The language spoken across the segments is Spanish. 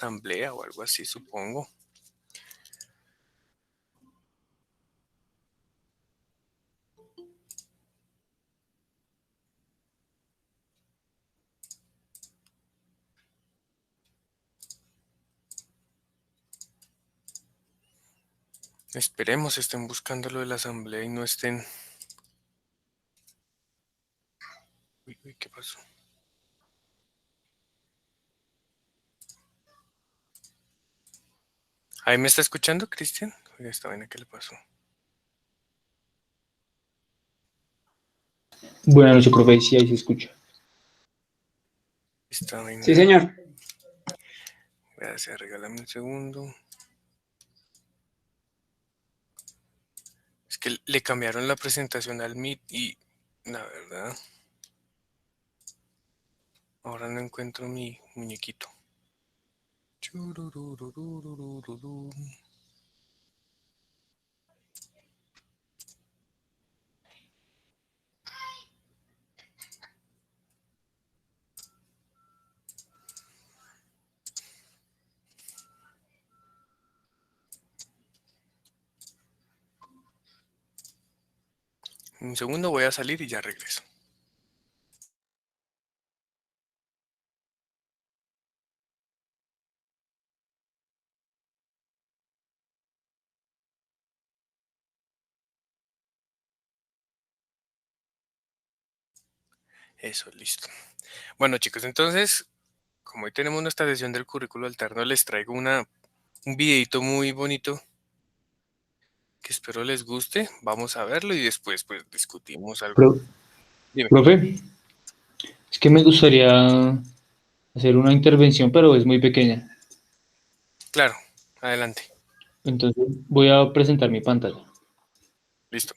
asamblea o algo así, supongo. Esperemos estén buscando lo de la asamblea y no estén... Uy, ¿qué pasó? ¿Ahí me está escuchando, Cristian? Oiga, esta vaina, ¿qué le pasó? Buenas noches, profe, sí, ahí se escucha. Esta vaina... Sí, señor. Gracias, regálame un segundo. Es que le cambiaron la presentación al Meet y la verdad, ahora no encuentro mi muñequito. Churururururururu. Un segundo, voy a salir y ya regreso. Eso, listo. Bueno, chicos, entonces, como hoy tenemos nuestra sesión del currículo alterno, les traigo un videito muy bonito que espero les guste. Vamos a verlo y después pues discutimos algo. Dime. Profe, es que me gustaría hacer una intervención, pero es muy pequeña. Claro, adelante. Entonces voy a presentar mi pantalla. Listo.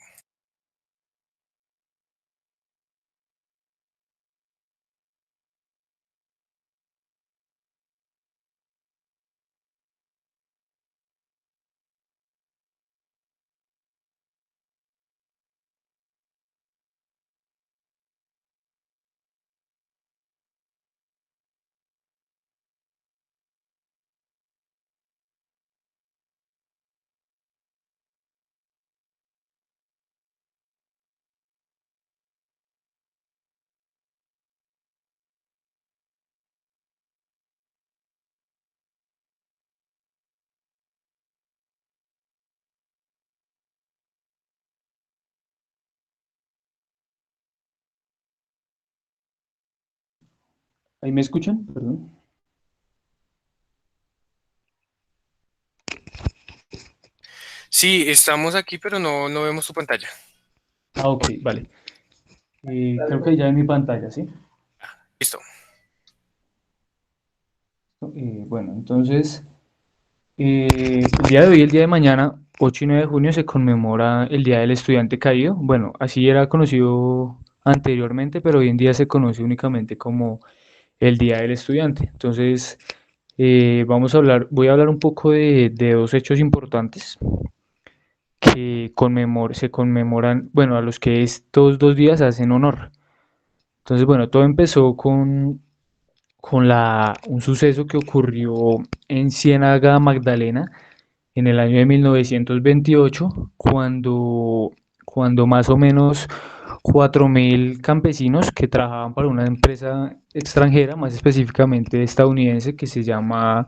¿Ahí me escuchan? Perdón. Sí, estamos aquí, pero no vemos tu pantalla. Ah, ok, vale. Creo que ya en mi pantalla, ¿sí? Listo. Bueno, entonces, el día de hoy, el día de mañana, 8 y 9 de junio, se conmemora el Día del Estudiante Caído. Bueno, así era conocido anteriormente, pero hoy en día se conoce únicamente como el Día del Estudiante. Entonces, voy a hablar un poco de dos hechos importantes que se conmemoran, bueno, a los que estos 2 días hacen honor. Entonces, bueno, todo empezó con un suceso que ocurrió en Ciénaga Magdalena en el año de 1928, cuando más o menos 4.000 campesinos que trabajaban para una empresa extranjera, más específicamente estadounidense, que se llama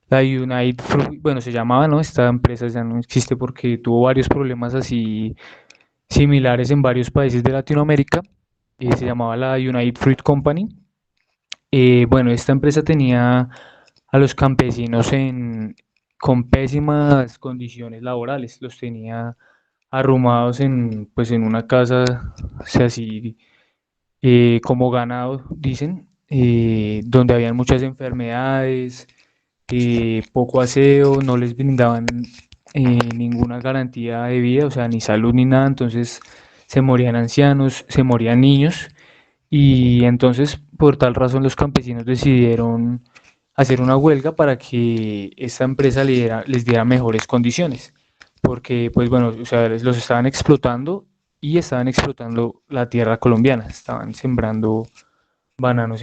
la United Fruit, bueno, se llamaba, ¿no? Esta empresa ya no existe porque tuvo varios problemas así similares en varios países de Latinoamérica. Se llamaba la United Fruit Company. Bueno, esta empresa tenía a los campesinos con pésimas condiciones laborales, los tenía arrumados pues en una casa, o sea, así como ganado, dicen, donde habían muchas enfermedades, poco aseo, no les brindaban ninguna garantía de vida, o sea, ni salud ni nada, entonces se morían ancianos, se morían niños, y entonces por tal razón los campesinos decidieron hacer una huelga para que esta empresa les diera mejores condiciones, porque pues bueno, o sea, los estaban explotando y estaban explotando la tierra colombiana, estaban sembrando bananos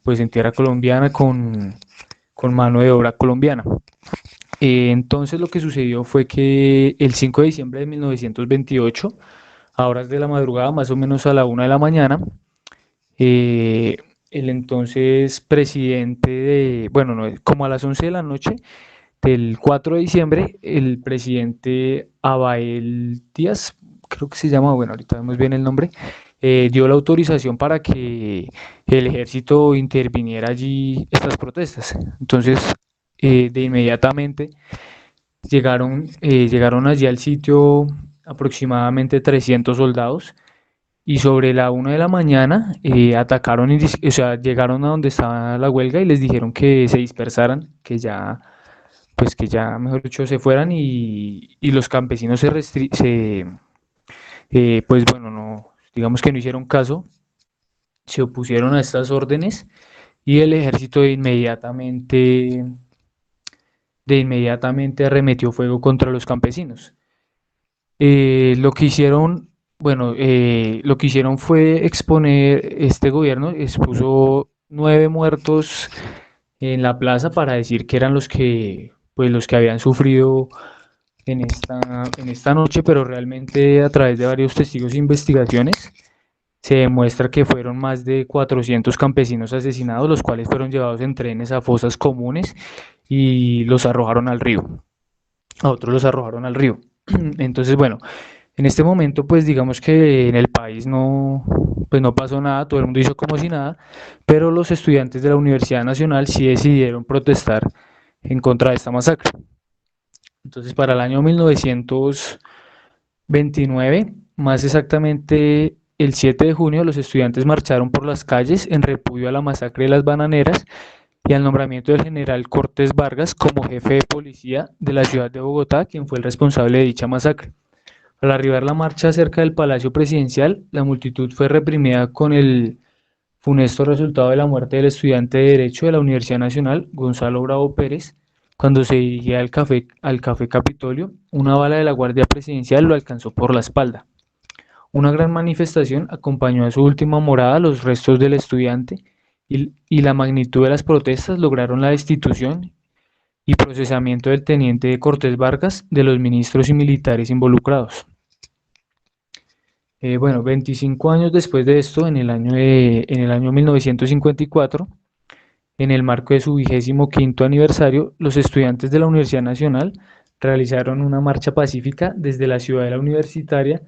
pues en tierra colombiana con mano de obra colombiana. Entonces lo que sucedió fue que el 5 de diciembre de 1928, a horas de la madrugada, más o menos a la 1 de la mañana, eh, el entonces presidente bueno, no, como a las 11 de la noche del 4 de diciembre, el presidente Abael Díaz, creo que se llama, bueno, ahorita vemos bien el nombre, dio la autorización para que el ejército interviniera allí estas protestas. Entonces, de inmediatamente llegaron allí al sitio aproximadamente 300 soldados y sobre la 1 de la mañana atacaron, o sea, llegaron a donde estaba la huelga y les dijeron que se dispersaran, pues que ya, mejor dicho, se fueran y los campesinos pues bueno, no, digamos que no hicieron caso, se opusieron a estas órdenes y el ejército de inmediatamente arremetió fuego contra los campesinos. Lo que hicieron, bueno, lo que hicieron fue exponer, este gobierno expuso 9 muertos en la plaza para decir que eran pues los que habían sufrido en esta noche, pero realmente a través de varios testigos e investigaciones se demuestra que fueron más de 400 campesinos asesinados, los cuales fueron llevados en trenes a fosas comunes y los arrojaron al río. A otros los arrojaron al río. Entonces, bueno, en este momento, pues digamos que en el país pues no pasó nada, todo el mundo hizo como si nada, pero los estudiantes de la Universidad Nacional sí decidieron protestar en contra de esta masacre. Entonces, para el año 1929, más exactamente el 7 de junio, los estudiantes marcharon por las calles en repudio a la masacre de las bananeras y al nombramiento del general Cortés Vargas como jefe de policía de la ciudad de Bogotá, quien fue el responsable de dicha masacre. Al arribar la marcha cerca del Palacio Presidencial, la multitud fue reprimida con el funesto resultado de la muerte del estudiante de Derecho de la Universidad Nacional, Gonzalo Bravo Pérez, cuando se dirigía al café Capitolio. Una bala de la Guardia Presidencial lo alcanzó por la espalda. Una gran manifestación acompañó a su última morada los restos del estudiante y la magnitud de las protestas lograron la destitución y procesamiento del teniente Cortés Vargas, de los ministros y militares involucrados. Bueno, 25 años después de esto, en el año 1954, en el marco de su 25º aniversario, los estudiantes de la Universidad Nacional realizaron una marcha pacífica desde la ciudadela universitaria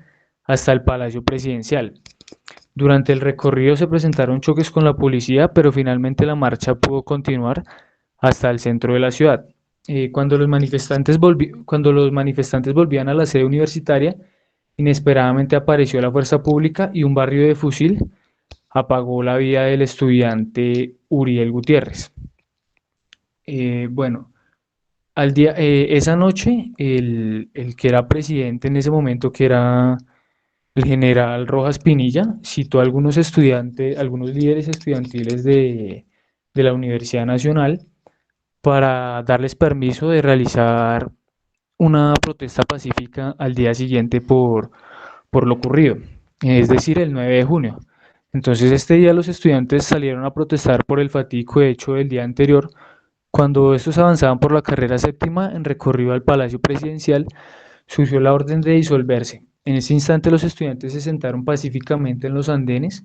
hasta el Palacio Presidencial. Durante el recorrido se presentaron choques con la policía, pero finalmente la marcha pudo continuar hasta el centro de la ciudad. Cuando los manifestantes volvían a la sede universitaria, inesperadamente apareció la fuerza pública y un barrio de fusil apagó la vida del estudiante Uriel Gutiérrez. Bueno, esa noche, el que era presidente en ese momento, que era el general Rojas Pinilla, citó a algunos líderes estudiantiles de la Universidad Nacional para darles permiso de realizar una protesta pacífica al día siguiente por lo ocurrido, es decir, el 9 de junio. Entonces, este día los estudiantes salieron a protestar por el fatídico hecho del día anterior. Cuando estos avanzaban por la carrera séptima en recorrido al Palacio Presidencial, surgió la orden de disolverse. En ese instante los estudiantes se sentaron pacíficamente en los andenes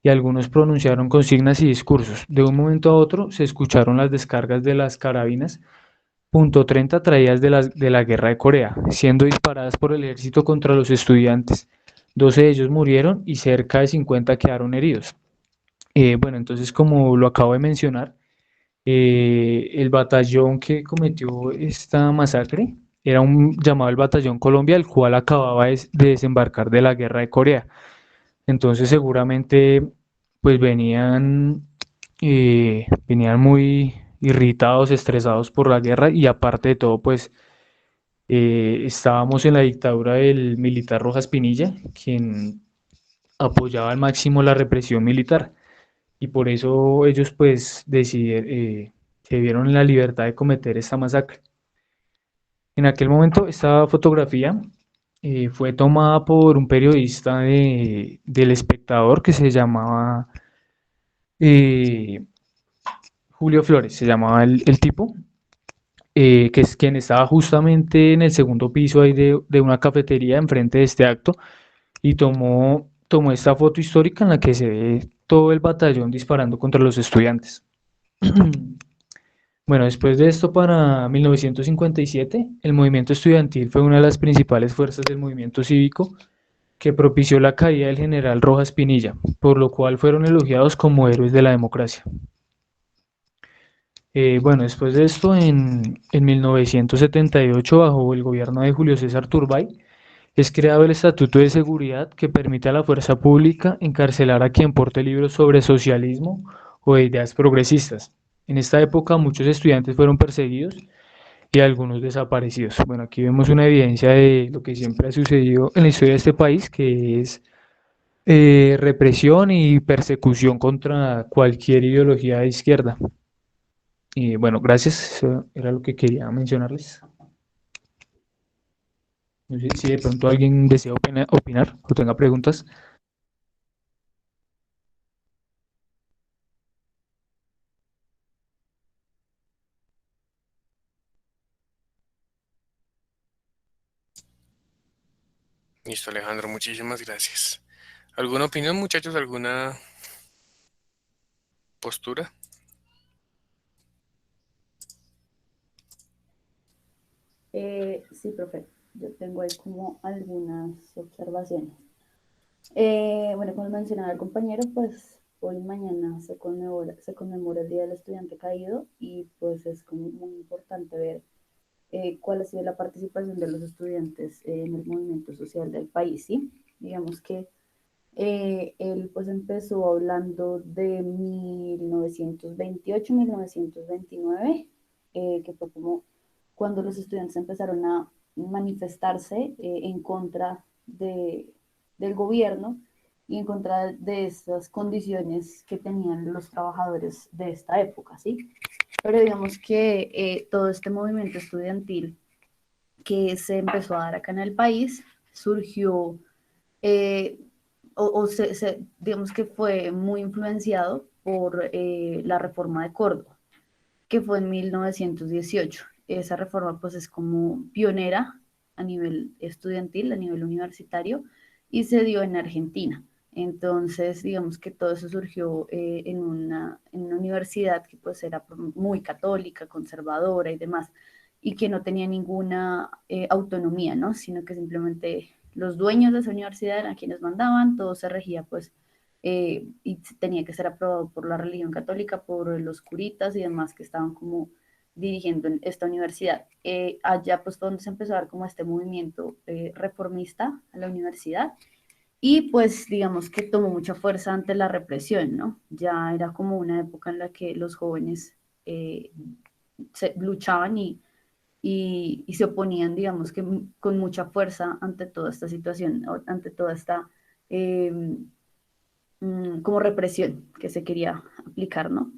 y algunos pronunciaron consignas y discursos. De un momento a otro se escucharon las descargas de las carabinas .30 traídas de la Guerra de Corea, siendo disparadas por el ejército contra los estudiantes. 12 de ellos murieron y cerca de 50 quedaron heridos. Bueno, entonces, como lo acabo de mencionar, el batallón que cometió esta masacre era llamado el Batallón Colombia, el cual acababa de desembarcar de la Guerra de Corea. Entonces, seguramente, pues venían muy irritados, estresados por la guerra y aparte de todo, pues estábamos en la dictadura del militar Rojas Pinilla, quien apoyaba al máximo la represión militar y por eso ellos pues se vieron en la libertad de cometer esta masacre. En aquel momento esta fotografía fue tomada por un periodista del Espectador que se llamaba Julio Flores, se llamaba el tipo, que es quien estaba justamente en el segundo piso ahí de una cafetería enfrente de este acto y tomó esta foto histórica en la que se ve todo el batallón disparando contra los estudiantes. Bueno, después de esto, para 1957, el movimiento estudiantil fue una de las principales fuerzas del movimiento cívico que propició la caída del general Rojas Pinilla, por lo cual fueron elogiados como héroes de la democracia. Bueno, después de esto, en 1978, bajo el gobierno de Julio César Turbay, es creado el Estatuto de Seguridad que permite a la fuerza pública encarcelar a quien porte libros sobre socialismo o de ideas progresistas. En esta época muchos estudiantes fueron perseguidos y algunos desaparecidos. Bueno, aquí vemos una evidencia de lo que siempre ha sucedido en la historia de este país, que es represión y persecución contra cualquier ideología de izquierda. Y bueno, gracias, eso era lo que quería mencionarles. No sé si de pronto alguien desea opinar o tenga preguntas. Listo, Alejandro, muchísimas gracias. ¿Alguna opinión, muchachos? ¿Alguna postura? Sí, profe, yo tengo ahí como algunas observaciones. Bueno, como mencionaba el compañero, pues hoy y mañana se conmemora el Día del Estudiante Caído y pues es como muy importante ver cuál ha sido la participación de los estudiantes en el movimiento social del país, ¿sí? Digamos que él pues empezó hablando de 1928, 1929, que fue como cuando los estudiantes empezaron a manifestarse en contra del gobierno y en contra de esas condiciones que tenían los trabajadores de esta época, ¿sí? Pero digamos que todo este movimiento estudiantil que se empezó a dar acá en el país surgió eh, digamos que fue muy influenciado por la reforma de Córdoba, que fue en 1918. Esa reforma pues es como pionera a nivel estudiantil, a nivel universitario, y se dio en Argentina. Entonces, digamos que todo eso surgió en una universidad que pues era muy católica, conservadora y demás, y que no tenía ninguna autonomía, ¿no? Sino que simplemente los dueños de esa universidad eran quienes mandaban, todo se regía pues y tenía que ser aprobado por la religión católica, por los curitas y demás que estaban como dirigiendo en esta universidad. Allá pues fue donde se empezó a dar como este movimiento reformista a la universidad y pues digamos que tomó mucha fuerza ante la represión, ¿no? Ya era como una época en la que los jóvenes luchaban y se oponían, digamos que con mucha fuerza ante toda esta situación, ante toda esta eh, como represión que se quería aplicar, ¿no?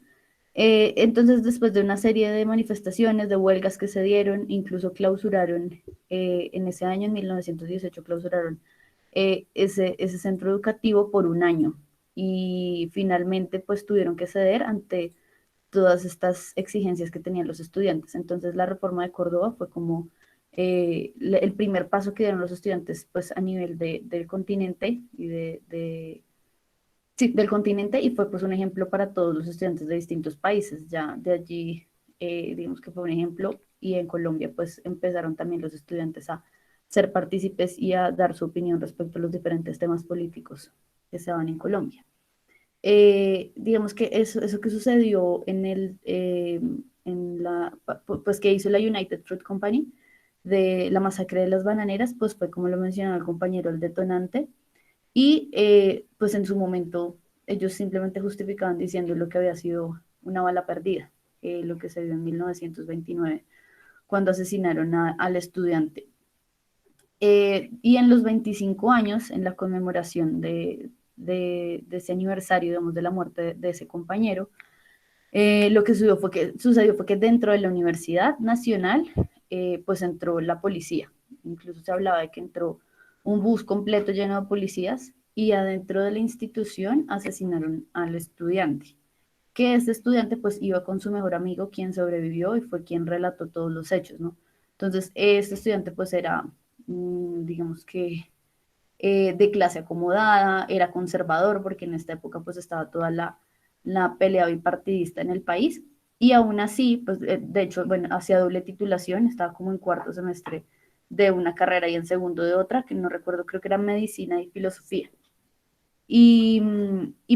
Entonces, después de una serie de manifestaciones, de huelgas que se dieron, incluso clausuraron, en ese año, en 1918, clausuraron ese centro educativo por un año y finalmente pues tuvieron que ceder ante todas estas exigencias que tenían los estudiantes. Entonces, la reforma de Córdoba fue como el primer paso que dieron los estudiantes pues a nivel del continente y sí, del continente y fue pues un ejemplo para todos los estudiantes de distintos países. Ya de allí, digamos que fue un ejemplo y en Colombia pues empezaron también los estudiantes a ser partícipes y a dar su opinión respecto a los diferentes temas políticos que se daban en Colombia. Digamos que eso que sucedió pues que hizo la United Fruit Company de la masacre de las bananeras, pues fue como lo mencionaba el compañero, el detonante y pues en su momento ellos simplemente justificaban diciendo lo que había sido una bala perdida, lo que se dio en 1929 cuando asesinaron al estudiante. Y en los 25 años, en la conmemoración de ese aniversario, digamos, de la muerte de ese compañero, lo que sucedió fue que dentro de la Universidad Nacional, pues entró la policía. Incluso se hablaba de que entró un bus completo lleno de policías y adentro de la institución asesinaron al estudiante, que este estudiante pues iba con su mejor amigo, quien sobrevivió y fue quien relató todos los hechos, ¿no? Entonces, este estudiante pues era, digamos que de clase acomodada, era conservador, porque en esta época pues estaba toda la pelea bipartidista en el país, y aún así, pues de hecho, bueno, hacía doble titulación, estaba como en cuarto semestre de una carrera y en segundo de otra, que no recuerdo, creo que era medicina y filosofía. Y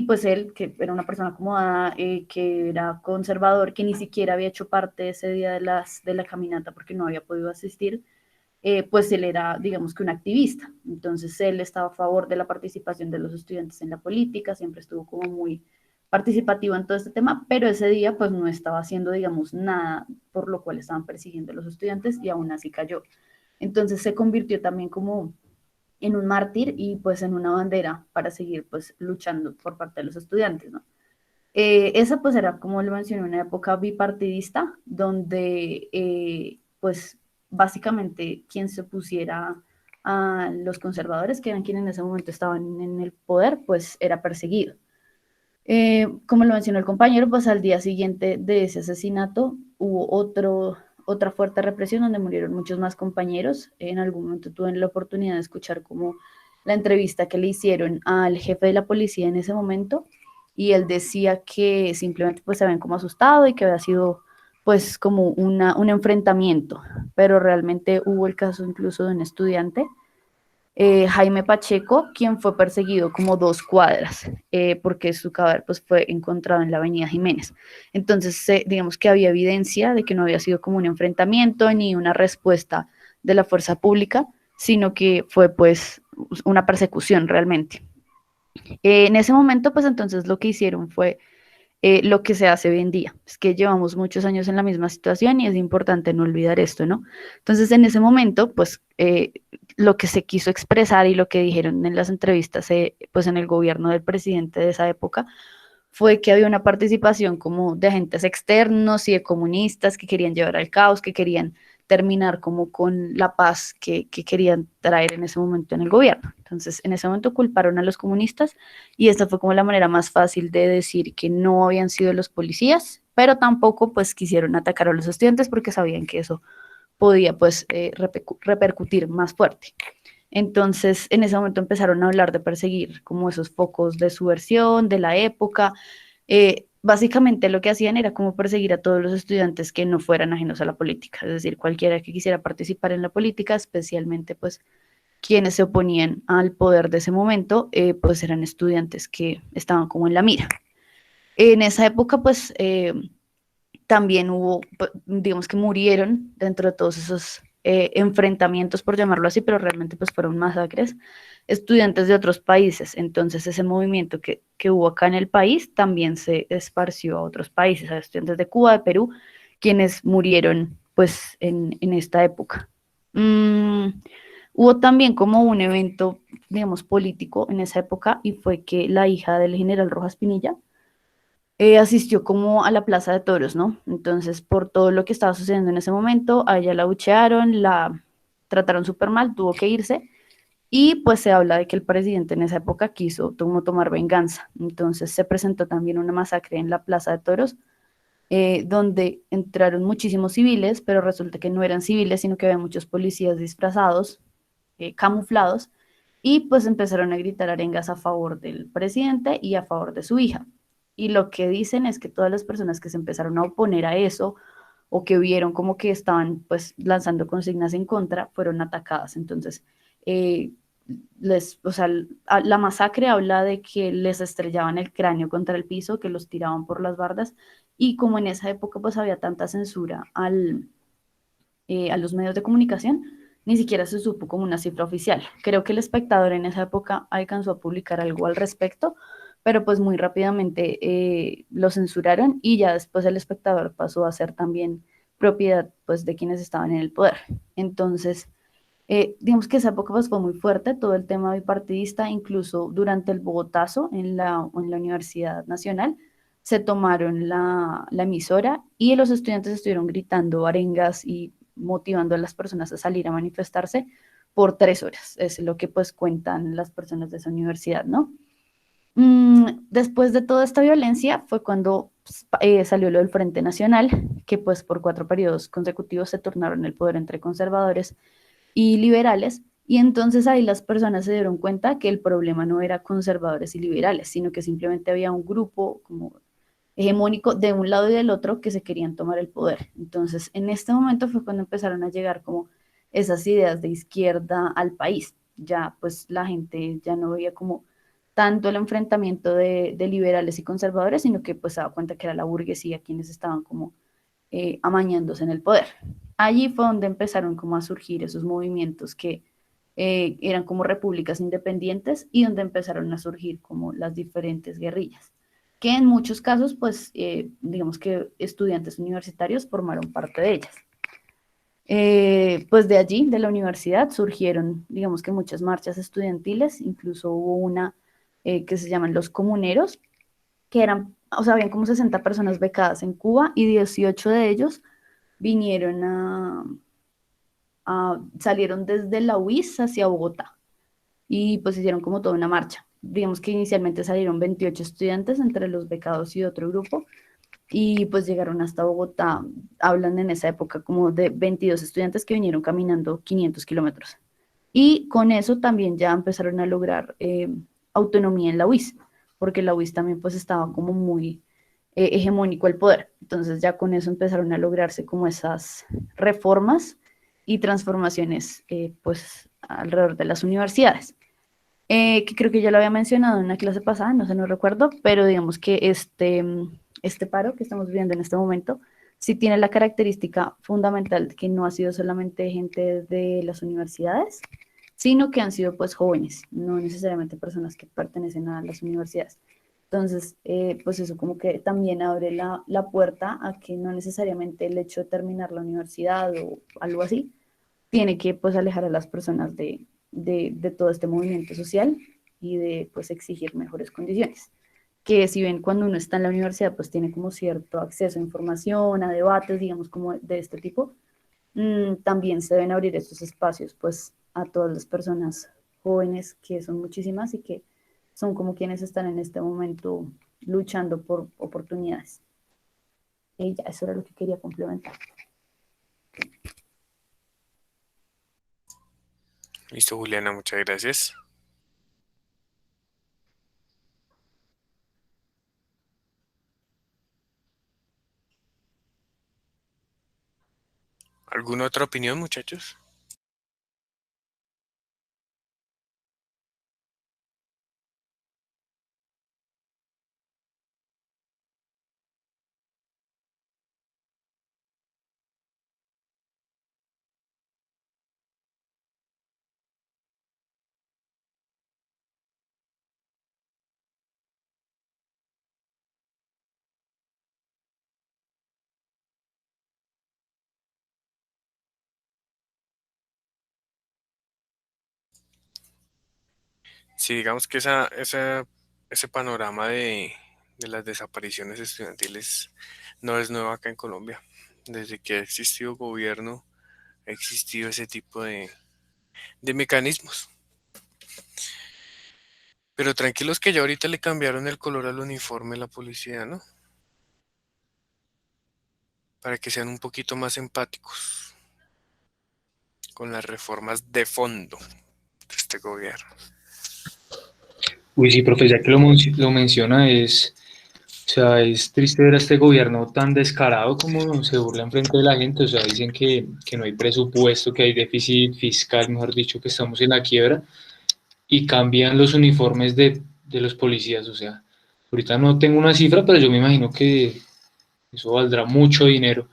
pues él, que era una persona acomodada, que era conservador, que ni siquiera había hecho parte ese día de la caminata porque no había podido asistir, pues él era, digamos que un activista. Entonces él estaba a favor de la participación de los estudiantes en la política, siempre estuvo como muy participativo en todo este tema, pero ese día pues no estaba haciendo, digamos, nada por lo cual estaban persiguiendo a los estudiantes y aún así cayó. Entonces se convirtió también como en un mártir y pues en una bandera para seguir pues luchando por parte de los estudiantes, ¿no? Esa pues era, como lo mencioné, una época bipartidista donde pues básicamente quien se opusiera a los conservadores, que eran quienes en ese momento estaban en el poder, pues era perseguido. Como lo mencionó el compañero, pues al día siguiente de ese asesinato hubo otra fuerte represión donde murieron muchos más compañeros. En algún momento tuve la oportunidad de escuchar como la entrevista que le hicieron al jefe de la policía en ese momento, y él decía que simplemente pues se habían como asustado y que había sido pues como un enfrentamiento, pero realmente hubo el caso incluso de un estudiante, Jaime Pacheco, quien fue perseguido como 2 cuadras, porque su cadáver pues, fue encontrado en la avenida Jiménez. Entonces, digamos que había evidencia de que no había sido como un enfrentamiento ni una respuesta de la fuerza pública, sino que fue pues una persecución realmente. En ese momento, pues entonces lo que hicieron fue lo que se hace hoy en día. Es que llevamos muchos años en la misma situación y es importante no olvidar esto, ¿no? Entonces, en ese momento, pues lo que se quiso expresar y lo que dijeron en las entrevistas, pues en el gobierno del presidente de esa época, fue que había una participación como de agentes externos y de comunistas que querían llevar al caos, que querían terminar como con la paz que querían traer en ese momento en el gobierno. Entonces, en ese momento culparon a los comunistas y esta fue como la manera más fácil de decir que no habían sido los policías, pero tampoco pues quisieron atacar a los estudiantes porque sabían que eso podía pues repercutir más fuerte. Entonces, en ese momento empezaron a hablar de perseguir como esos focos de subversión de la época. Básicamente lo que hacían era como perseguir a todos los estudiantes que no fueran ajenos a la política, es decir, cualquiera que quisiera participar en la política, especialmente pues quienes se oponían al poder de ese momento, pues eran estudiantes que estaban como en la mira. En esa época, pues también hubo, digamos que murieron dentro de todos esos enfrentamientos, por llamarlo así, pero realmente pues fueron masacres, estudiantes de otros países. Entonces ese movimiento que hubo acá en el país también se esparció a otros países, a estudiantes de Cuba, de Perú, quienes murieron pues en esta época. Hubo también como un evento, digamos, político en esa época, y fue que la hija del general Rojas Pinilla asistió como a la Plaza de Toros, ¿no? Entonces, por todo lo que estaba sucediendo en ese momento, a ella la abuchearon, la trataron súper mal, tuvo que irse, y pues se habla de que el presidente en esa época quiso tomar venganza. Entonces se presentó también una masacre en la Plaza de Toros, donde entraron muchísimos civiles, pero resulta que no eran civiles, sino que había muchos policías disfrazados, camuflados, y pues empezaron a gritar arengas a favor del presidente y a favor de su hija. Y lo que dicen es que todas las personas que se empezaron a oponer a eso o que vieron como que estaban pues lanzando consignas en contra, fueron atacadas. Entonces, eh, o sea, la masacre habla de que les estrellaban el cráneo contra el piso, que los tiraban por las bardas, y como en esa época pues había tanta censura a los medios de comunicación, ni siquiera se supo como una cifra oficial. Creo que El Espectador en esa época alcanzó a publicar algo al respecto, pero pues muy rápidamente lo censuraron y ya después El Espectador pasó a ser también propiedad pues de quienes estaban en el poder. Entonces, digamos que esa época pues, fue muy fuerte, todo el tema bipartidista, incluso durante el Bogotazo en la Universidad Nacional, se tomaron la emisora y los estudiantes estuvieron gritando arengas y motivando a las personas a salir a manifestarse por 3 horas. Es lo que pues cuentan las personas de esa universidad, ¿no? Después de toda esta violencia fue cuando salió lo del Frente Nacional, que pues por 4 periodos consecutivos se turnaron el poder entre conservadores y liberales, y entonces ahí las personas se dieron cuenta que el problema no era conservadores y liberales, sino que simplemente había un grupo como hegemónico de un lado y del otro que se querían tomar el poder. Entonces, en este momento fue cuando empezaron a llegar como esas ideas de izquierda al país. Ya pues la gente ya no veía como tanto el enfrentamiento de liberales y conservadores, sino que pues se daba cuenta que era la burguesía quienes estaban como amañándose en el poder. Allí fue donde empezaron como a surgir esos movimientos que eran como repúblicas independientes y donde empezaron a surgir como las diferentes guerrillas, que en muchos casos, pues, digamos que estudiantes universitarios formaron parte de ellas. Pues de allí, de la universidad, surgieron, digamos que muchas marchas estudiantiles, incluso hubo una que se llaman los comuneros, que eran, o sea, habían como 60 personas becadas en Cuba y 18 de ellos vinieron salieron desde la UIS hacia Bogotá y pues hicieron como toda una marcha. Digamos que inicialmente salieron 28 estudiantes entre los becados y otro grupo y pues llegaron hasta Bogotá. Hablan en esa época como de 22 estudiantes que vinieron caminando 500 kilómetros. Y con eso también ya empezaron a lograr autonomía en la UIS, porque la UIS también pues estaba como muy hegemónico el poder. Entonces ya con eso empezaron a lograrse como esas reformas y transformaciones pues alrededor de las universidades. Que creo que ya lo había mencionado en una clase pasada, no sé, no recuerdo, pero digamos que este paro que estamos viendo en este momento sí tiene la característica fundamental que no ha sido solamente gente de las universidades, sino que han sido pues jóvenes, no necesariamente personas que pertenecen a las universidades. Entonces, pues eso como que también abre la puerta a que no necesariamente el hecho de terminar la universidad o algo así tiene que pues alejar a las personas de todo este movimiento social y de pues exigir mejores condiciones. Que si ven cuando uno está en la universidad pues tiene como cierto acceso a información, a debates, digamos como de este tipo, también se deben abrir estos espacios pues a todas las personas jóvenes, que son muchísimas y que son como quienes están en este momento luchando por oportunidades. Y ya, eso era lo que quería complementar. Listo, Juliana, muchas gracias. ¿Alguna otra opinión, muchachos? Sí, digamos que ese panorama de las desapariciones estudiantiles no es nuevo acá en Colombia. Desde que ha existido gobierno, ha existido ese tipo de mecanismos. Pero tranquilos que ya ahorita le cambiaron el color al uniforme de la policía, ¿no? Para que sean un poquito más empáticos con las reformas de fondo de este gobierno. Uy, sí, profe, ya que lo menciona, o sea, es triste ver a este gobierno tan descarado como se burla enfrente de la gente. O sea, dicen que no hay presupuesto, que hay déficit fiscal, mejor dicho, que estamos en la quiebra, y cambian los uniformes de los policías. O sea, ahorita no tengo una cifra, pero yo me imagino que eso valdrá mucho dinero.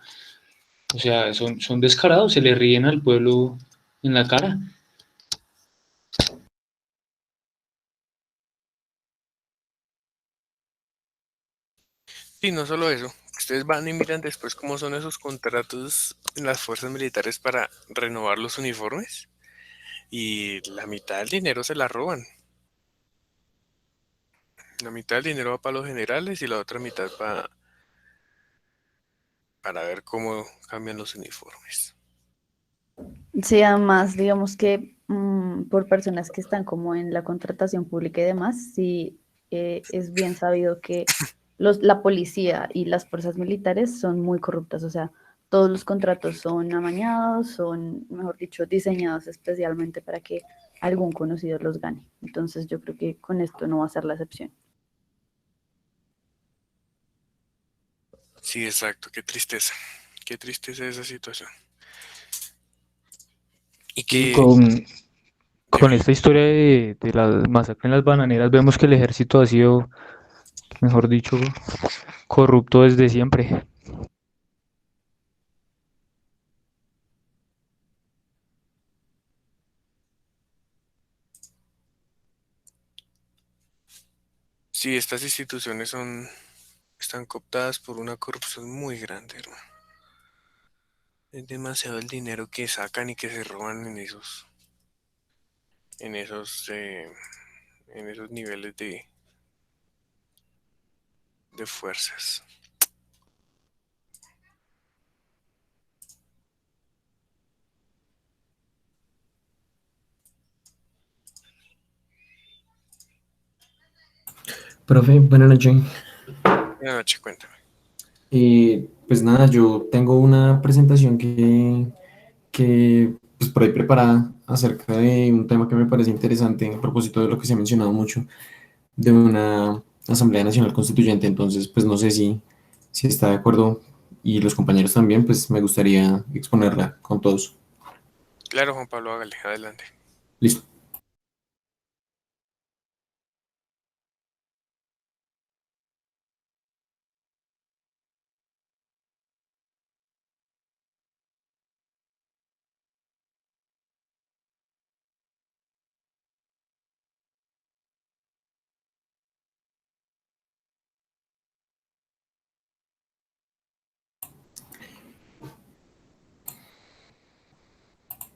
O sea, son descarados, se le ríen al pueblo en la cara. Y no solo eso, ustedes van y miran después cómo son esos contratos en las fuerzas militares para renovar los uniformes y la mitad del dinero se la roban. La mitad del dinero va para los generales y la otra mitad para ver cómo cambian los uniformes. Sí, además, digamos que por personas que están como en la contratación pública y demás, sí es bien sabido que la policía y las fuerzas militares son muy corruptas, o sea, todos los contratos son amañados, son, mejor dicho, diseñados especialmente para que algún conocido los gane. Entonces yo creo que con esto no va a ser la excepción. Sí, exacto, qué tristeza esa situación. Y Y que, con dime, esta historia de la masacre en las bananeras, vemos que el ejército ha sido, mejor dicho, corrupto desde siempre. sí, estas instituciones están cooptadas por una corrupción muy grande, hermano. Es demasiado el dinero que sacan y que se roban en esos, eh, en esos niveles de fuerzas. Profe, buenas noches. Buenas noches, cuéntame. Pues nada, yo tengo una presentación que pues por ahí preparada acerca de un tema que me parece interesante a propósito de lo que se ha mencionado mucho, de una Asamblea Nacional Constituyente. Entonces, pues no sé si está de acuerdo y los compañeros también, pues me gustaría exponerla con todos. Claro, Juan Pablo, hágale, adelante. Listo.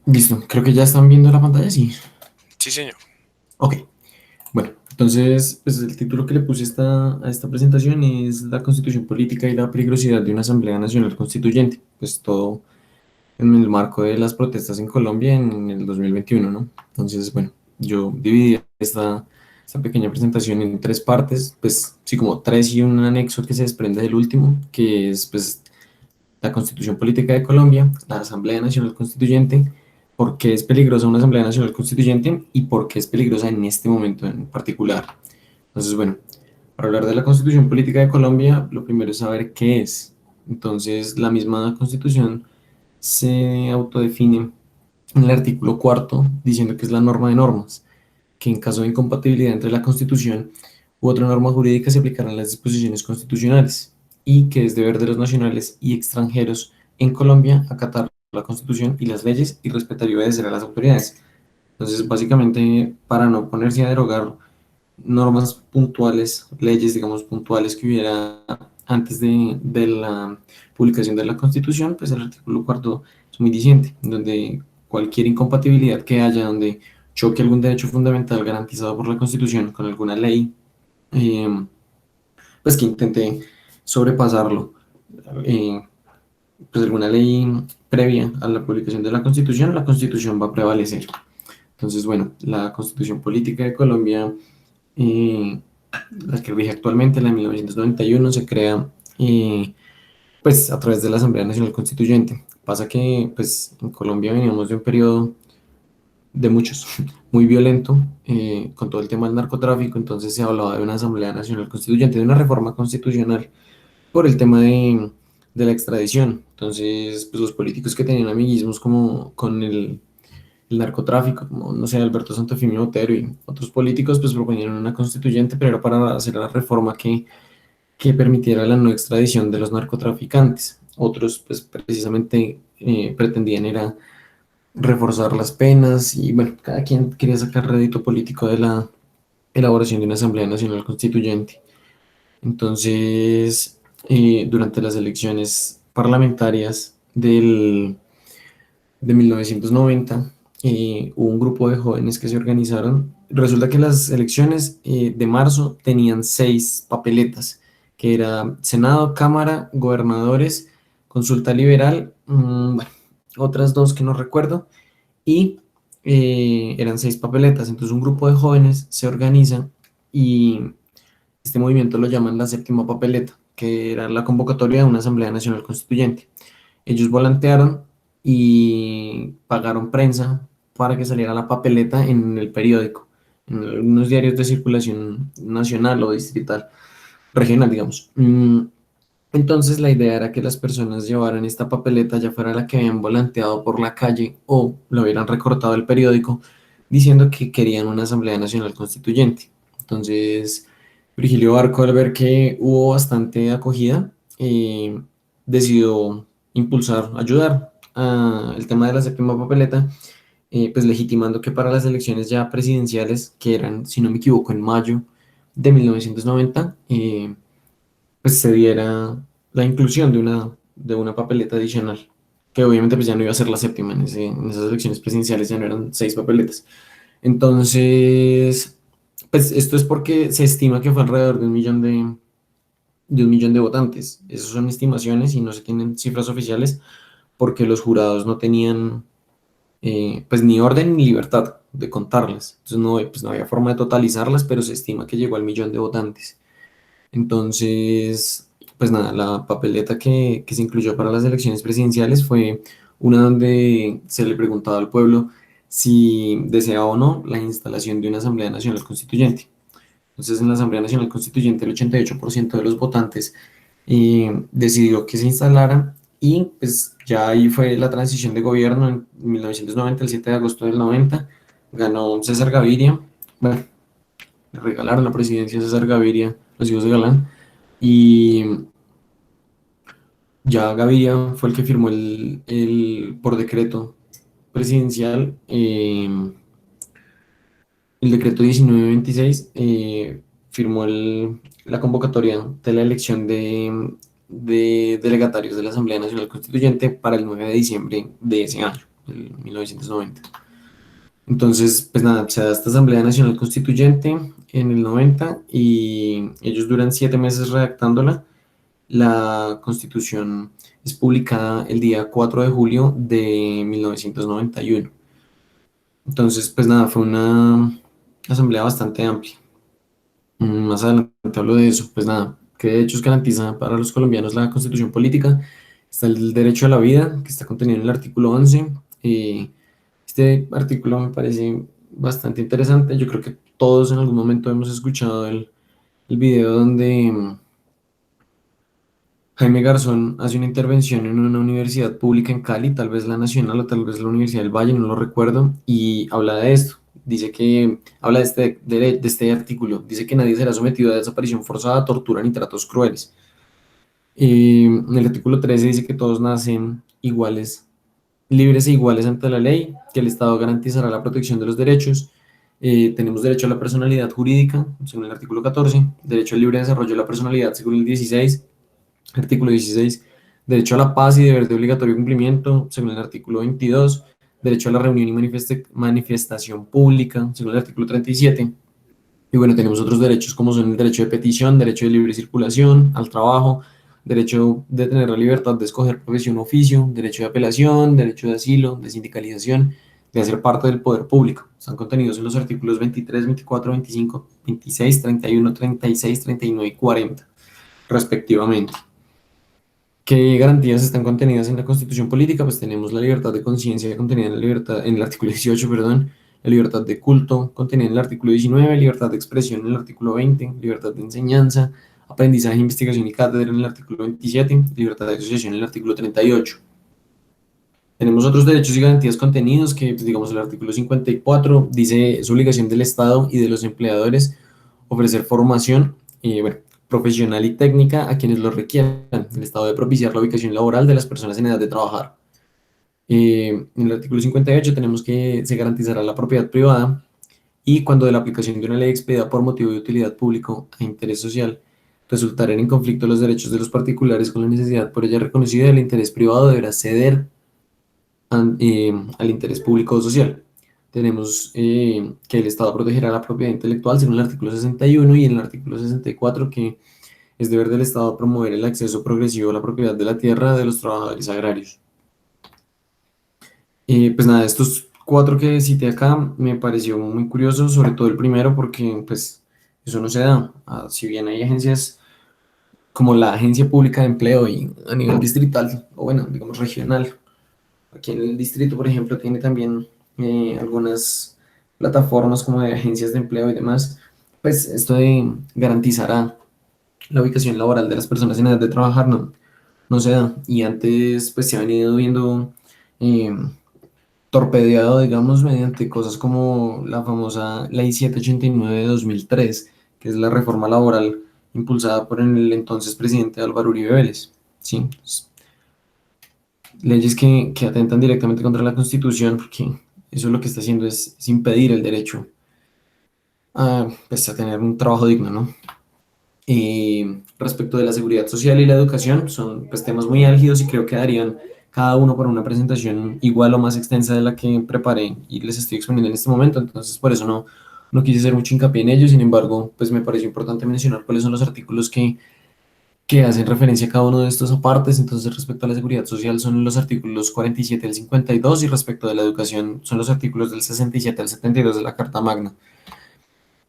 Listo. Creo que ya están viendo la pantalla, sí. Sí, señor. Ok. Bueno, entonces, pues el título que le puse a esta presentación es La Constitución Política y la peligrosidad de una Asamblea Nacional Constituyente. Pues todo en el marco de las protestas en Colombia en el 2021, ¿no? Entonces, bueno, yo dividí esta pequeña presentación en tres partes, pues sí, como tres y un anexo que se desprende del último, que es pues la Constitución Política de Colombia, la Asamblea Nacional Constituyente, por qué es peligrosa una Asamblea Nacional Constituyente y por qué es peligrosa en este momento en particular. Entonces, bueno, para hablar de la Constitución Política de Colombia, lo primero es saber qué es. Entonces, la misma Constitución se autodefine en el artículo cuarto diciendo que es la norma de normas, que en caso de incompatibilidad entre la Constitución u otra norma jurídica se aplicarán las disposiciones constitucionales y que es deber de los nacionales y extranjeros en Colombia acatar la Constitución y las leyes y respetar y obedecer a las autoridades. Entonces, básicamente, para no ponerse a derogar normas puntuales, leyes, digamos, puntuales que hubiera antes de la publicación de la Constitución, pues el artículo cuarto es muy diciente, donde cualquier incompatibilidad que haya, donde choque algún derecho fundamental garantizado por la Constitución con alguna ley, eh, pues que intente sobrepasarlo, eh, pues alguna ley previa a la publicación de la Constitución va a prevalecer. Entonces, bueno, la Constitución Política de Colombia, eh, la que rige actualmente, la de 1991, se crea pues a través de la Asamblea Nacional Constituyente. Pasa que pues en Colombia veníamos de un periodo de muchos, muy violento, con todo el tema del narcotráfico, entonces se hablaba de una Asamblea Nacional Constituyente, de una reforma constitucional por el tema de la extradición. Entonces, pues los políticos que tenían amiguismos como con el narcotráfico, como, no sé, Alberto Santofimio Botero y otros políticos, pues proponían una constituyente, pero era para hacer la reforma que permitiera la no extradición de los narcotraficantes. Otros, pues precisamente pretendían era reforzar las penas y bueno, cada quien quería sacar rédito político de la elaboración de una Asamblea Nacional Constituyente. Entonces, durante las elecciones parlamentarias de 1990, hubo un grupo de jóvenes que se organizaron. Resulta que las elecciones de marzo tenían 6 papeletas, que era Senado, Cámara, Gobernadores, Consulta Liberal, bueno, otras dos que no recuerdo, y eran 6 papeletas. Entonces un grupo de jóvenes se organiza y Este movimiento lo llaman la séptima papeleta, que era la convocatoria de una Asamblea Nacional Constituyente. Ellos volantearon y pagaron prensa para que saliera la papeleta en el periódico, en unos diarios de circulación nacional o distrital, regional, digamos. Entonces la idea era que las personas llevaran esta papeleta, ya fuera la que habían volanteado por la calle o lo hubieran recortado del periódico, diciendo que querían una Asamblea Nacional Constituyente. Entonces, Virgilio Barco, al ver que hubo bastante acogida, decidió impulsar, ayudar al tema de la séptima papeleta, pues legitimando que para las elecciones ya presidenciales, que eran, si no me equivoco, en mayo de 1990, pues se diera la inclusión de una papeleta adicional, que obviamente pues ya no iba a ser la séptima, en esas elecciones presidenciales ya no eran 6 papeletas. Entonces, pues esto es porque se estima que fue alrededor de un millón de votantes. Esas son estimaciones y no se tienen cifras oficiales porque los jurados no tenían pues ni orden ni libertad de contarlas. Entonces no, pues no había forma de totalizarlas, pero se estima que llegó al millón de votantes. Entonces, pues nada, la papeleta que se incluyó para las elecciones presidenciales fue una donde se le preguntaba al pueblo si deseaba o no la instalación de una Asamblea Nacional Constituyente. Entonces, en la Asamblea Nacional Constituyente, el 88% de los votantes decidió que se instalara y pues ya ahí fue la transición de gobierno en 1990, el 7 de agosto del 90, ganó César Gaviria. Bueno, le regalaron la presidencia a César Gaviria, los hijos de Galán, y ya Gaviria fue el que firmó por decreto presidencial, el decreto 1926, firmó la convocatoria de la elección de delegatarios de la Asamblea Nacional Constituyente para el 9 de diciembre de ese año, del 1990. Entonces, pues nada, se da esta Asamblea Nacional Constituyente en el 90 y ellos duran 7 meses redactándola. La Constitución es publicada el día 4 de julio de 1991. Entonces, pues nada, fue una asamblea bastante amplia. Más adelante hablo de eso. Pues nada, ¿qué derechos garantiza para los colombianos la Constitución política? Está el derecho a la vida, que está contenido en el artículo 11. Este artículo me parece bastante interesante. Yo creo que todos en algún momento hemos escuchado el video donde Jaime Garzón hace una intervención en una universidad pública en Cali, tal vez la Nacional o tal vez la Universidad del Valle, no lo recuerdo, y habla de esto. Dice que, habla de este artículo, dice que nadie será sometido a desaparición forzada, tortura ni tratos crueles. En el artículo 13 dice que todos nacen iguales, libres e iguales ante la ley, que el Estado garantizará la protección de los derechos. Tenemos derecho a la personalidad jurídica, según el artículo 14, derecho al libre desarrollo de la personalidad, según el 16. Artículo 16, derecho a la paz y deber de obligatorio cumplimiento, según el artículo 22, derecho a la reunión y manifestación pública, según el artículo 37. Y bueno, tenemos otros derechos como son el derecho de petición, derecho de libre circulación, al trabajo, derecho de tener la libertad de escoger profesión o oficio, derecho de apelación, derecho de asilo, de sindicalización, de hacer parte del poder público. Están contenidos en los artículos 23, 24, 25, 26, 31, 36, 39 y 40, respectivamente. ¿Qué garantías están contenidas en la Constitución política? Pues tenemos la libertad de conciencia contenida en en el artículo 18, perdón, la libertad de culto contenida en el artículo 19, libertad de expresión en el artículo 20, libertad de enseñanza, aprendizaje, investigación y cátedra en el artículo 27, libertad de asociación en el artículo 38. Tenemos otros derechos y garantías contenidos que, pues, digamos, el artículo 54 dice es obligación del Estado y de los empleadores ofrecer formación, bueno, profesional y técnica a quienes lo requieran. El Estado debe propiciar la ubicación laboral de las personas en edad de trabajar. En el artículo 58 tenemos que se garantizará la propiedad privada y cuando de la aplicación de una ley expedida por motivo de utilidad público a interés social resultaren en conflicto los derechos de los particulares con la necesidad por ella reconocida, el interés privado deberá ceder al interés público o social. Tenemos que el Estado protegerá la propiedad intelectual según el artículo 61 y en el artículo 64 que es deber del Estado promover el acceso progresivo a la propiedad de la tierra de los trabajadores agrarios. Pues nada, estos 4 que cité acá me pareció muy curioso, sobre todo el primero porque pues eso no se da. Si bien hay agencias como la Agencia Pública de Empleo y a nivel distrital, o bueno, digamos regional, aquí en el distrito, por ejemplo, tiene también algunas plataformas como de agencias de empleo y demás, pues esto garantizará la ubicación laboral de las personas en edad de trabajar, no se da. Y antes pues se ha venido viendo eh, torpedeado, digamos, mediante cosas como la famosa Ley 789 de 2003, que es la reforma laboral impulsada por el entonces presidente Álvaro Uribe Vélez. ¿Sí? Leyes que atentan directamente contra la Constitución, porque eso lo que está haciendo es impedir el derecho pues, a tener un trabajo digno, ¿no? Respecto de la seguridad social y la educación, son pues, temas muy álgidos y creo que darían cada uno para una presentación igual o más extensa de la que preparé y les estoy exponiendo en este momento, entonces por eso no quise hacer mucho hincapié en ello, sin embargo, pues me pareció importante mencionar cuáles son los artículos que hacen referencia a cada uno de estos apartes. Entonces respecto a la seguridad social son los artículos 47 al 52 y respecto de la educación son los artículos del 67 al 72 de la Carta Magna.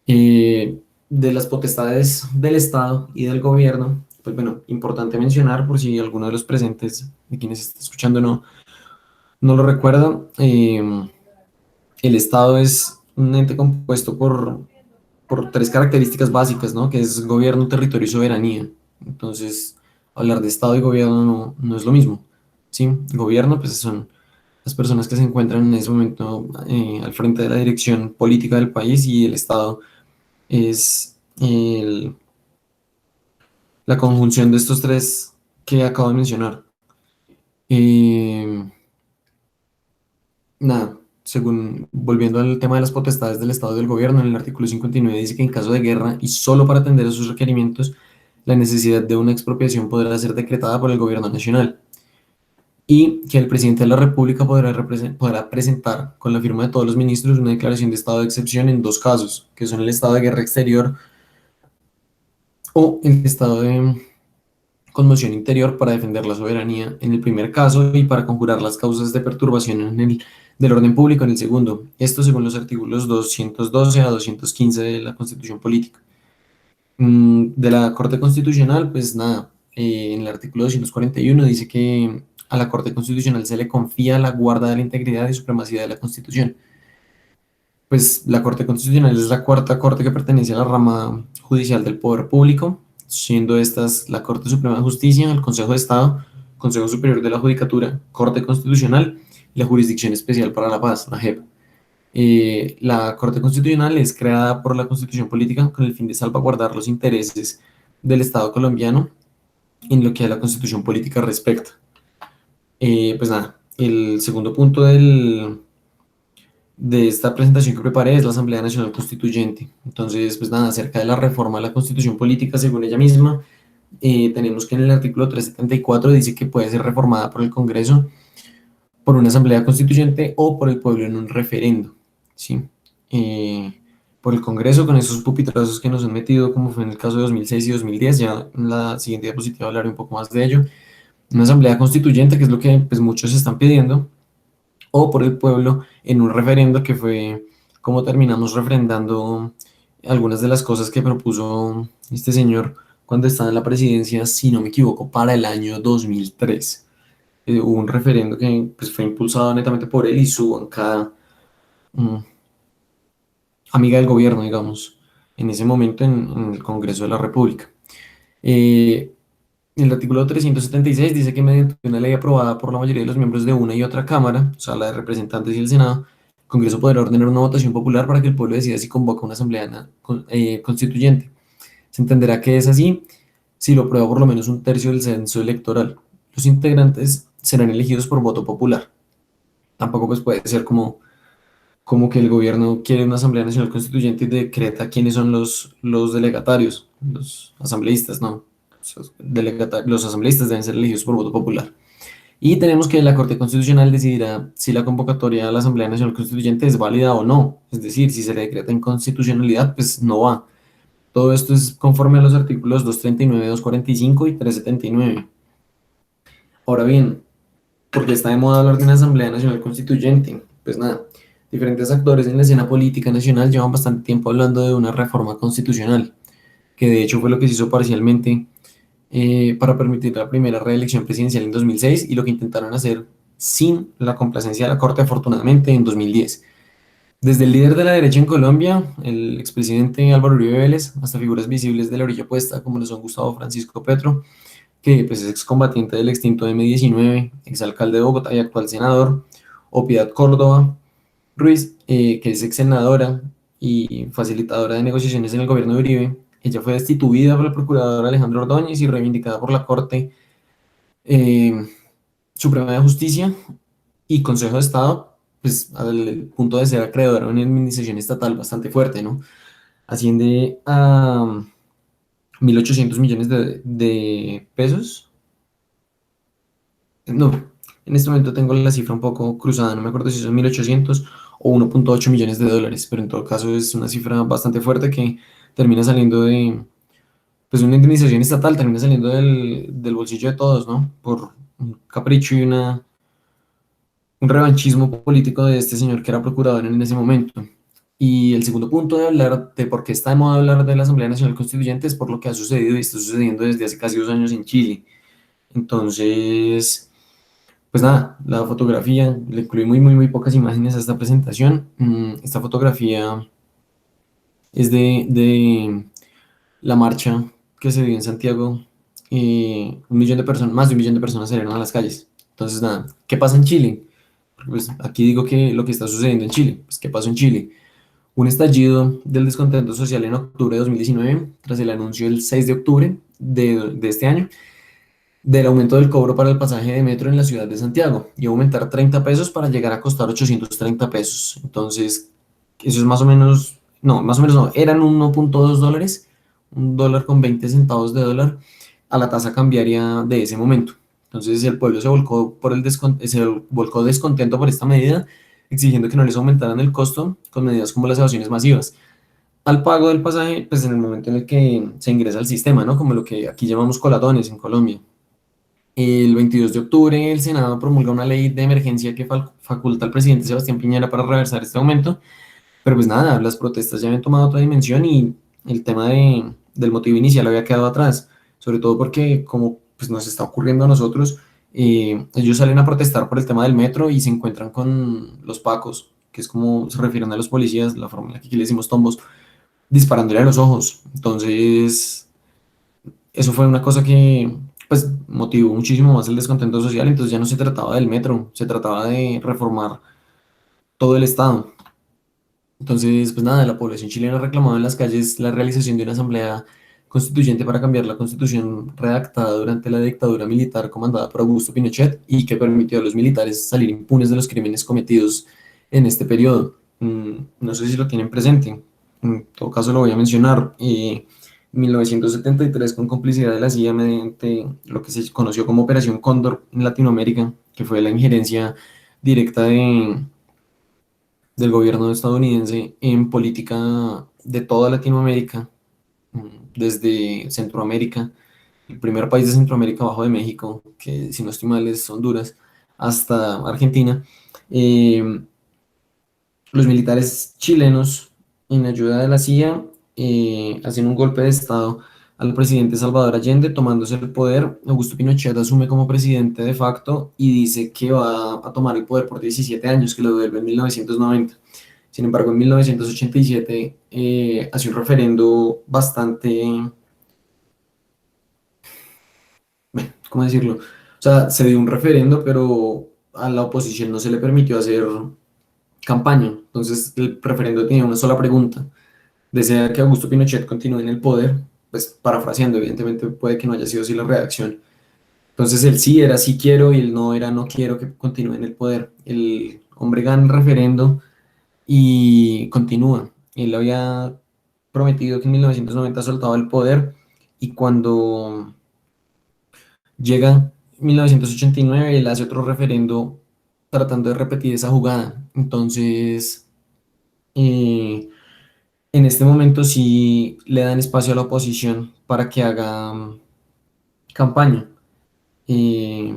De las potestades del Estado y del gobierno, pues bueno, importante mencionar por si alguno de los presentes, de quienes está escuchando, no lo recuerda, el Estado es un ente compuesto por tres características básicas, ¿no? Que es gobierno, territorio y soberanía. Entonces, hablar de Estado y gobierno no es lo mismo, ¿sí? Gobierno, pues son las personas que se encuentran en ese momento al frente de la dirección política del país, y el Estado es la conjunción de estos tres que acabo de mencionar. Eh, Nada, según, volviendo al tema de las potestades del Estado y del gobierno, en el artículo 59 dice que en caso de guerra y solo para atender a sus requerimientos, la necesidad de una expropiación podrá ser decretada por el gobierno nacional, y que el presidente de la República podrá presentar con la firma de todos los ministros una declaración de estado de excepción en dos casos, que son el estado de guerra exterior o el estado de conmoción interior, para defender la soberanía en el primer caso y para conjurar las causas de perturbación del orden público en el segundo. Esto según los artículos 212 a 215 de la Constitución Política. De la Corte Constitucional, pues nada, en el artículo 241 dice que a la Corte Constitucional se le confía la guarda de la integridad y supremacía de la Constitución. Pues la Corte Constitucional es la cuarta corte que pertenece a la rama judicial del poder público, siendo estas la Corte Suprema de Justicia, el Consejo de Estado, Consejo Superior de la Judicatura, Corte Constitucional y la Jurisdicción Especial para la Paz, la JEP. La Corte Constitucional es creada por la Constitución Política con el fin de salvaguardar los intereses del Estado colombiano en lo que a la Constitución Política respecta. Pues nada, el segundo punto de esta presentación que preparé es la Asamblea Nacional Constituyente. Entonces, pues nada, acerca de la reforma de la Constitución Política, según ella misma, tenemos que en el artículo 374 dice que puede ser reformada por el Congreso, por una Asamblea Constituyente o por el pueblo en un referendo, ¿sí? Por el Congreso, con esos pupitrazos que nos han metido, como fue en el caso de 2006 y 2010, ya en la siguiente diapositiva hablaré un poco más de ello. Una Asamblea Constituyente, que es lo que pues, muchos están pidiendo, o por el pueblo en un referendo, que fue como terminamos refrendando algunas de las cosas que propuso este señor cuando estaba en la presidencia, si no me equivoco, para el año 2003. Hubo un referendo que pues, fue impulsado netamente por él y su bancada amiga del gobierno, digamos, en ese momento en el Congreso de la República. El artículo 376 dice que mediante una ley aprobada por la mayoría de los miembros de una y otra Cámara, o sea, la de Representantes y el Senado, el Congreso podrá ordenar una votación popular para que el pueblo decida si convoca una asamblea constituyente. Se entenderá que es así si lo aprueba por lo menos un tercio del censo electoral. Los integrantes serán elegidos por voto popular. Tampoco pues puede ser como que el gobierno quiere una Asamblea Nacional Constituyente y decreta quiénes son los delegatarios, los asambleístas, no. Los asambleístas deben ser elegidos por voto popular. Y tenemos que la Corte Constitucional decidirá si la convocatoria a la Asamblea Nacional Constituyente es válida o no. Es decir, si se le decreta inconstitucionalidad, pues no va. Todo esto es conforme a los artículos 239, 245 y 379. Ahora bien, ¿por qué está de moda hablar de una Asamblea Nacional Constituyente? Pues nada, diferentes actores en la escena política nacional llevan bastante tiempo hablando de una reforma constitucional, que de hecho fue lo que se hizo parcialmente para permitir la primera reelección presidencial en 2006 y lo que intentaron hacer sin la complacencia de la Corte, afortunadamente, en 2010. Desde el líder de la derecha en Colombia, el expresidente Álvaro Uribe Vélez, hasta figuras visibles de la orilla opuesta, como lo son Gustavo Francisco Petro, que pues, es excombatiente del extinto M-19, exalcalde de Bogotá y actual senador, o Piedad Córdoba Ruiz, que es ex senadora y facilitadora de negociaciones en el gobierno de Uribe. Ella fue destituida por el procurador Alejandro Ordóñez y reivindicada por la Corte eh, Suprema de Justicia y Consejo de Estado, pues al punto de ser acreedora a una administración estatal bastante fuerte, ¿no? Asciende a 1.800 millones de pesos. No, en este momento tengo la cifra un poco cruzada, no me acuerdo si son 1.800 o 1.8 millones de dólares, pero en todo caso es una cifra bastante fuerte que termina saliendo de, pues una indemnización estatal, termina saliendo del bolsillo de todos, ¿no? Por un capricho y un revanchismo político de este señor que era procurador en ese momento. Y el segundo punto de hablar de por qué está de moda hablar de la Asamblea Nacional Constituyente es por lo que ha sucedido y está sucediendo desde hace casi 2 años en Chile. Entonces, pues nada, la fotografía, le incluí muy pocas imágenes a esta presentación. Esta fotografía es de la marcha que se dio en Santiago. 1 millón de personas, más de 1 millón de personas salieron a las calles. Entonces, nada, ¿qué pasa en Chile? Pues aquí digo que lo que está sucediendo en Chile, pues ¿qué pasó en Chile? Un estallido del descontento social en octubre de 2019, tras el anuncio el 6 de octubre de este año, del aumento del cobro para el pasaje de metro en la ciudad de Santiago, y aumentar 30 pesos para llegar a costar 830 pesos. Entonces, eso es más o menos, no, más o menos no, eran 1.2 dólares, $1 con 20 centavos de dólar a la tasa cambiaria de ese momento. Entonces el pueblo se volcó descontento por esta medida, exigiendo que no les aumentaran el costo con medidas como las evasión masivas al pago del pasaje, pues en el momento en el que se ingresa al sistema, ¿no? Como lo que aquí llamamos colatones en Colombia. El 22 de octubre el Senado promulga una ley de emergencia que faculta al presidente Sebastián Piñera para reversar este aumento, pero pues nada, las protestas ya habían tomado otra dimensión y el tema del motivo inicial había quedado atrás, sobre todo porque como pues, nos está ocurriendo a nosotros, ellos salen a protestar por el tema del metro y se encuentran con los pacos, que es como se refieren a los policías, la forma en la que aquí le decimos tombos, disparándole a los ojos. Entonces, eso fue una cosa que pues motivó muchísimo más el descontento social, entonces ya no se trataba del metro, se trataba de reformar todo el Estado. Entonces, pues nada, la población chilena reclamaba en las calles la realización de una asamblea constituyente para cambiar la constitución redactada durante la dictadura militar comandada por Augusto Pinochet y que permitió a los militares salir impunes de los crímenes cometidos en este periodo. No sé si lo tienen presente, en todo caso lo voy a mencionar. 1973, con complicidad de la CIA mediante lo que se conoció como Operación Cóndor en Latinoamérica, que fue la injerencia directa del gobierno estadounidense en política de toda Latinoamérica, desde Centroamérica, el primer país de Centroamérica abajo de México, que si no estoy mal es Honduras, hasta Argentina. Los militares chilenos, en ayuda de la CIA, hacen un golpe de Estado al presidente Salvador Allende, tomándose el poder. Augusto Pinochet asume como presidente de facto y dice que va a tomar el poder por 17 años, que lo devuelve en 1990. Sin embargo, en 1987 hace un referendo bastante, bueno, ¿cómo decirlo? O sea, se dio un referendo, pero a la oposición no se le permitió hacer campaña. Entonces, el referendo tenía una sola pregunta: ¿desea que Augusto Pinochet continúe en el poder? Pues parafraseando, evidentemente puede que no haya sido así la redacción. Entonces el sí era sí quiero y el no era no quiero que continúe en el poder. El hombre gana el referendo y continúa. Él había prometido que en 1990 soltaba el poder y cuando llega 1989 él hace otro referendo tratando de repetir esa jugada. Entonces, en este momento sí le dan espacio a la oposición para que haga campaña. Eh,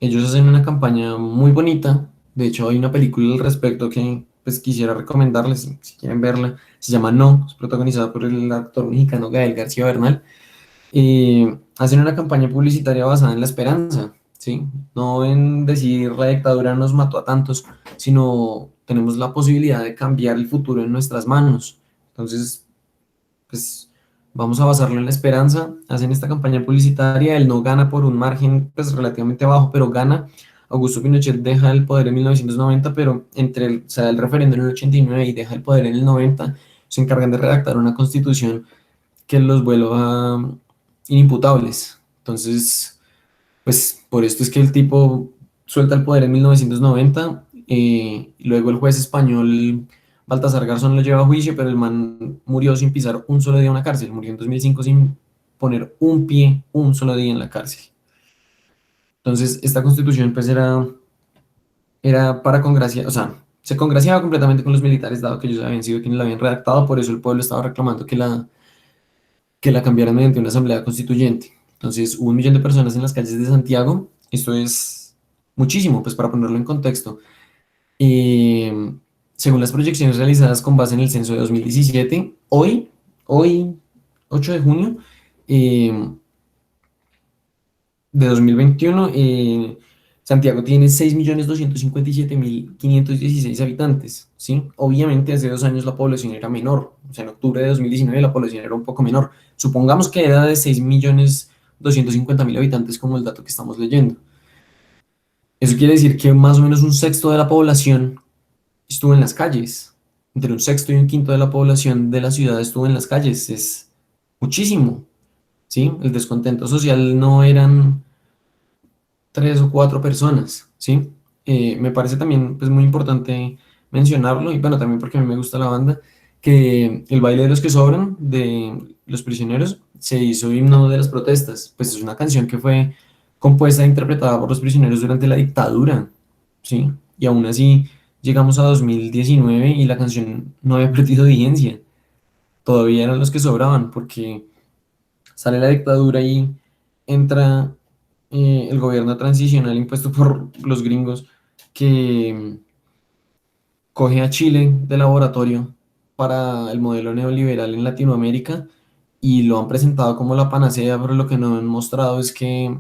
Ellos hacen una campaña muy bonita. De hecho, hay una película al respecto que pues quisiera recomendarles, si quieren verla, se llama No, es protagonizada por el actor mexicano Gael García Bernal. Hacen una campaña publicitaria basada en la esperanza, ¿sí? No en decir la dictadura nos mató a tantos, sino tenemos la posibilidad de cambiar el futuro en nuestras manos. Entonces, pues vamos a basarlo en la esperanza. Hacen esta campaña publicitaria, él no gana por un margen pues relativamente bajo, pero gana. Augusto Pinochet deja el poder en 1990, pero se da el referéndum en el 89 y deja el poder en el 90. Se encargan de redactar una constitución que los vuelva inimputables. Entonces, pues por esto es que el tipo suelta el poder en 1990, y luego el juez español Baltasar Garzón lo lleva a juicio, pero el man murió sin pisar un solo día en una cárcel, murió en 2005 sin poner un pie un solo día en la cárcel. Entonces, esta constitución pues era para congraciar, o sea, se congraciaba completamente con los militares, dado que ellos habían sido quienes la habían redactado, por eso el pueblo estaba reclamando que la cambiaran mediante una asamblea constituyente. Entonces, hubo 1 millón de personas en las calles de Santiago. Esto es muchísimo, pues para ponerlo en contexto. Eh, Según las proyecciones realizadas con base en el censo de 2017, hoy 8 de junio eh, de 2021, Santiago tiene 6.257.516 habitantes, ¿sí? Obviamente hace 2 años la población era menor, o sea, en octubre de 2019 la población era un poco menor. Supongamos que era de 6.250.000 habitantes como el dato que estamos leyendo. Eso quiere decir que más o menos un sexto de la población estuvo en las calles. Entre un sexto y un quinto de la población de la ciudad estuvo en las calles. Es muchísimo, ¿sí? El descontento social no eran 3 o 4 personas, ¿sí? Me parece también pues, muy importante mencionarlo, y bueno, también porque a mí me gusta la banda, que el baile de los que sobran, de los prisioneros, se hizo himno de las protestas. Pues es una canción que fue compuesta e interpretada por los prisioneros durante la dictadura, ¿sí? Y aún así llegamos a 2019 y la canción no había perdido vigencia. Todavía eran los que sobraban, porque sale la dictadura y entra el gobierno transicional impuesto por los gringos, que coge a Chile de laboratorio para el modelo neoliberal en Latinoamérica y lo han presentado como la panacea, pero lo que no han mostrado es que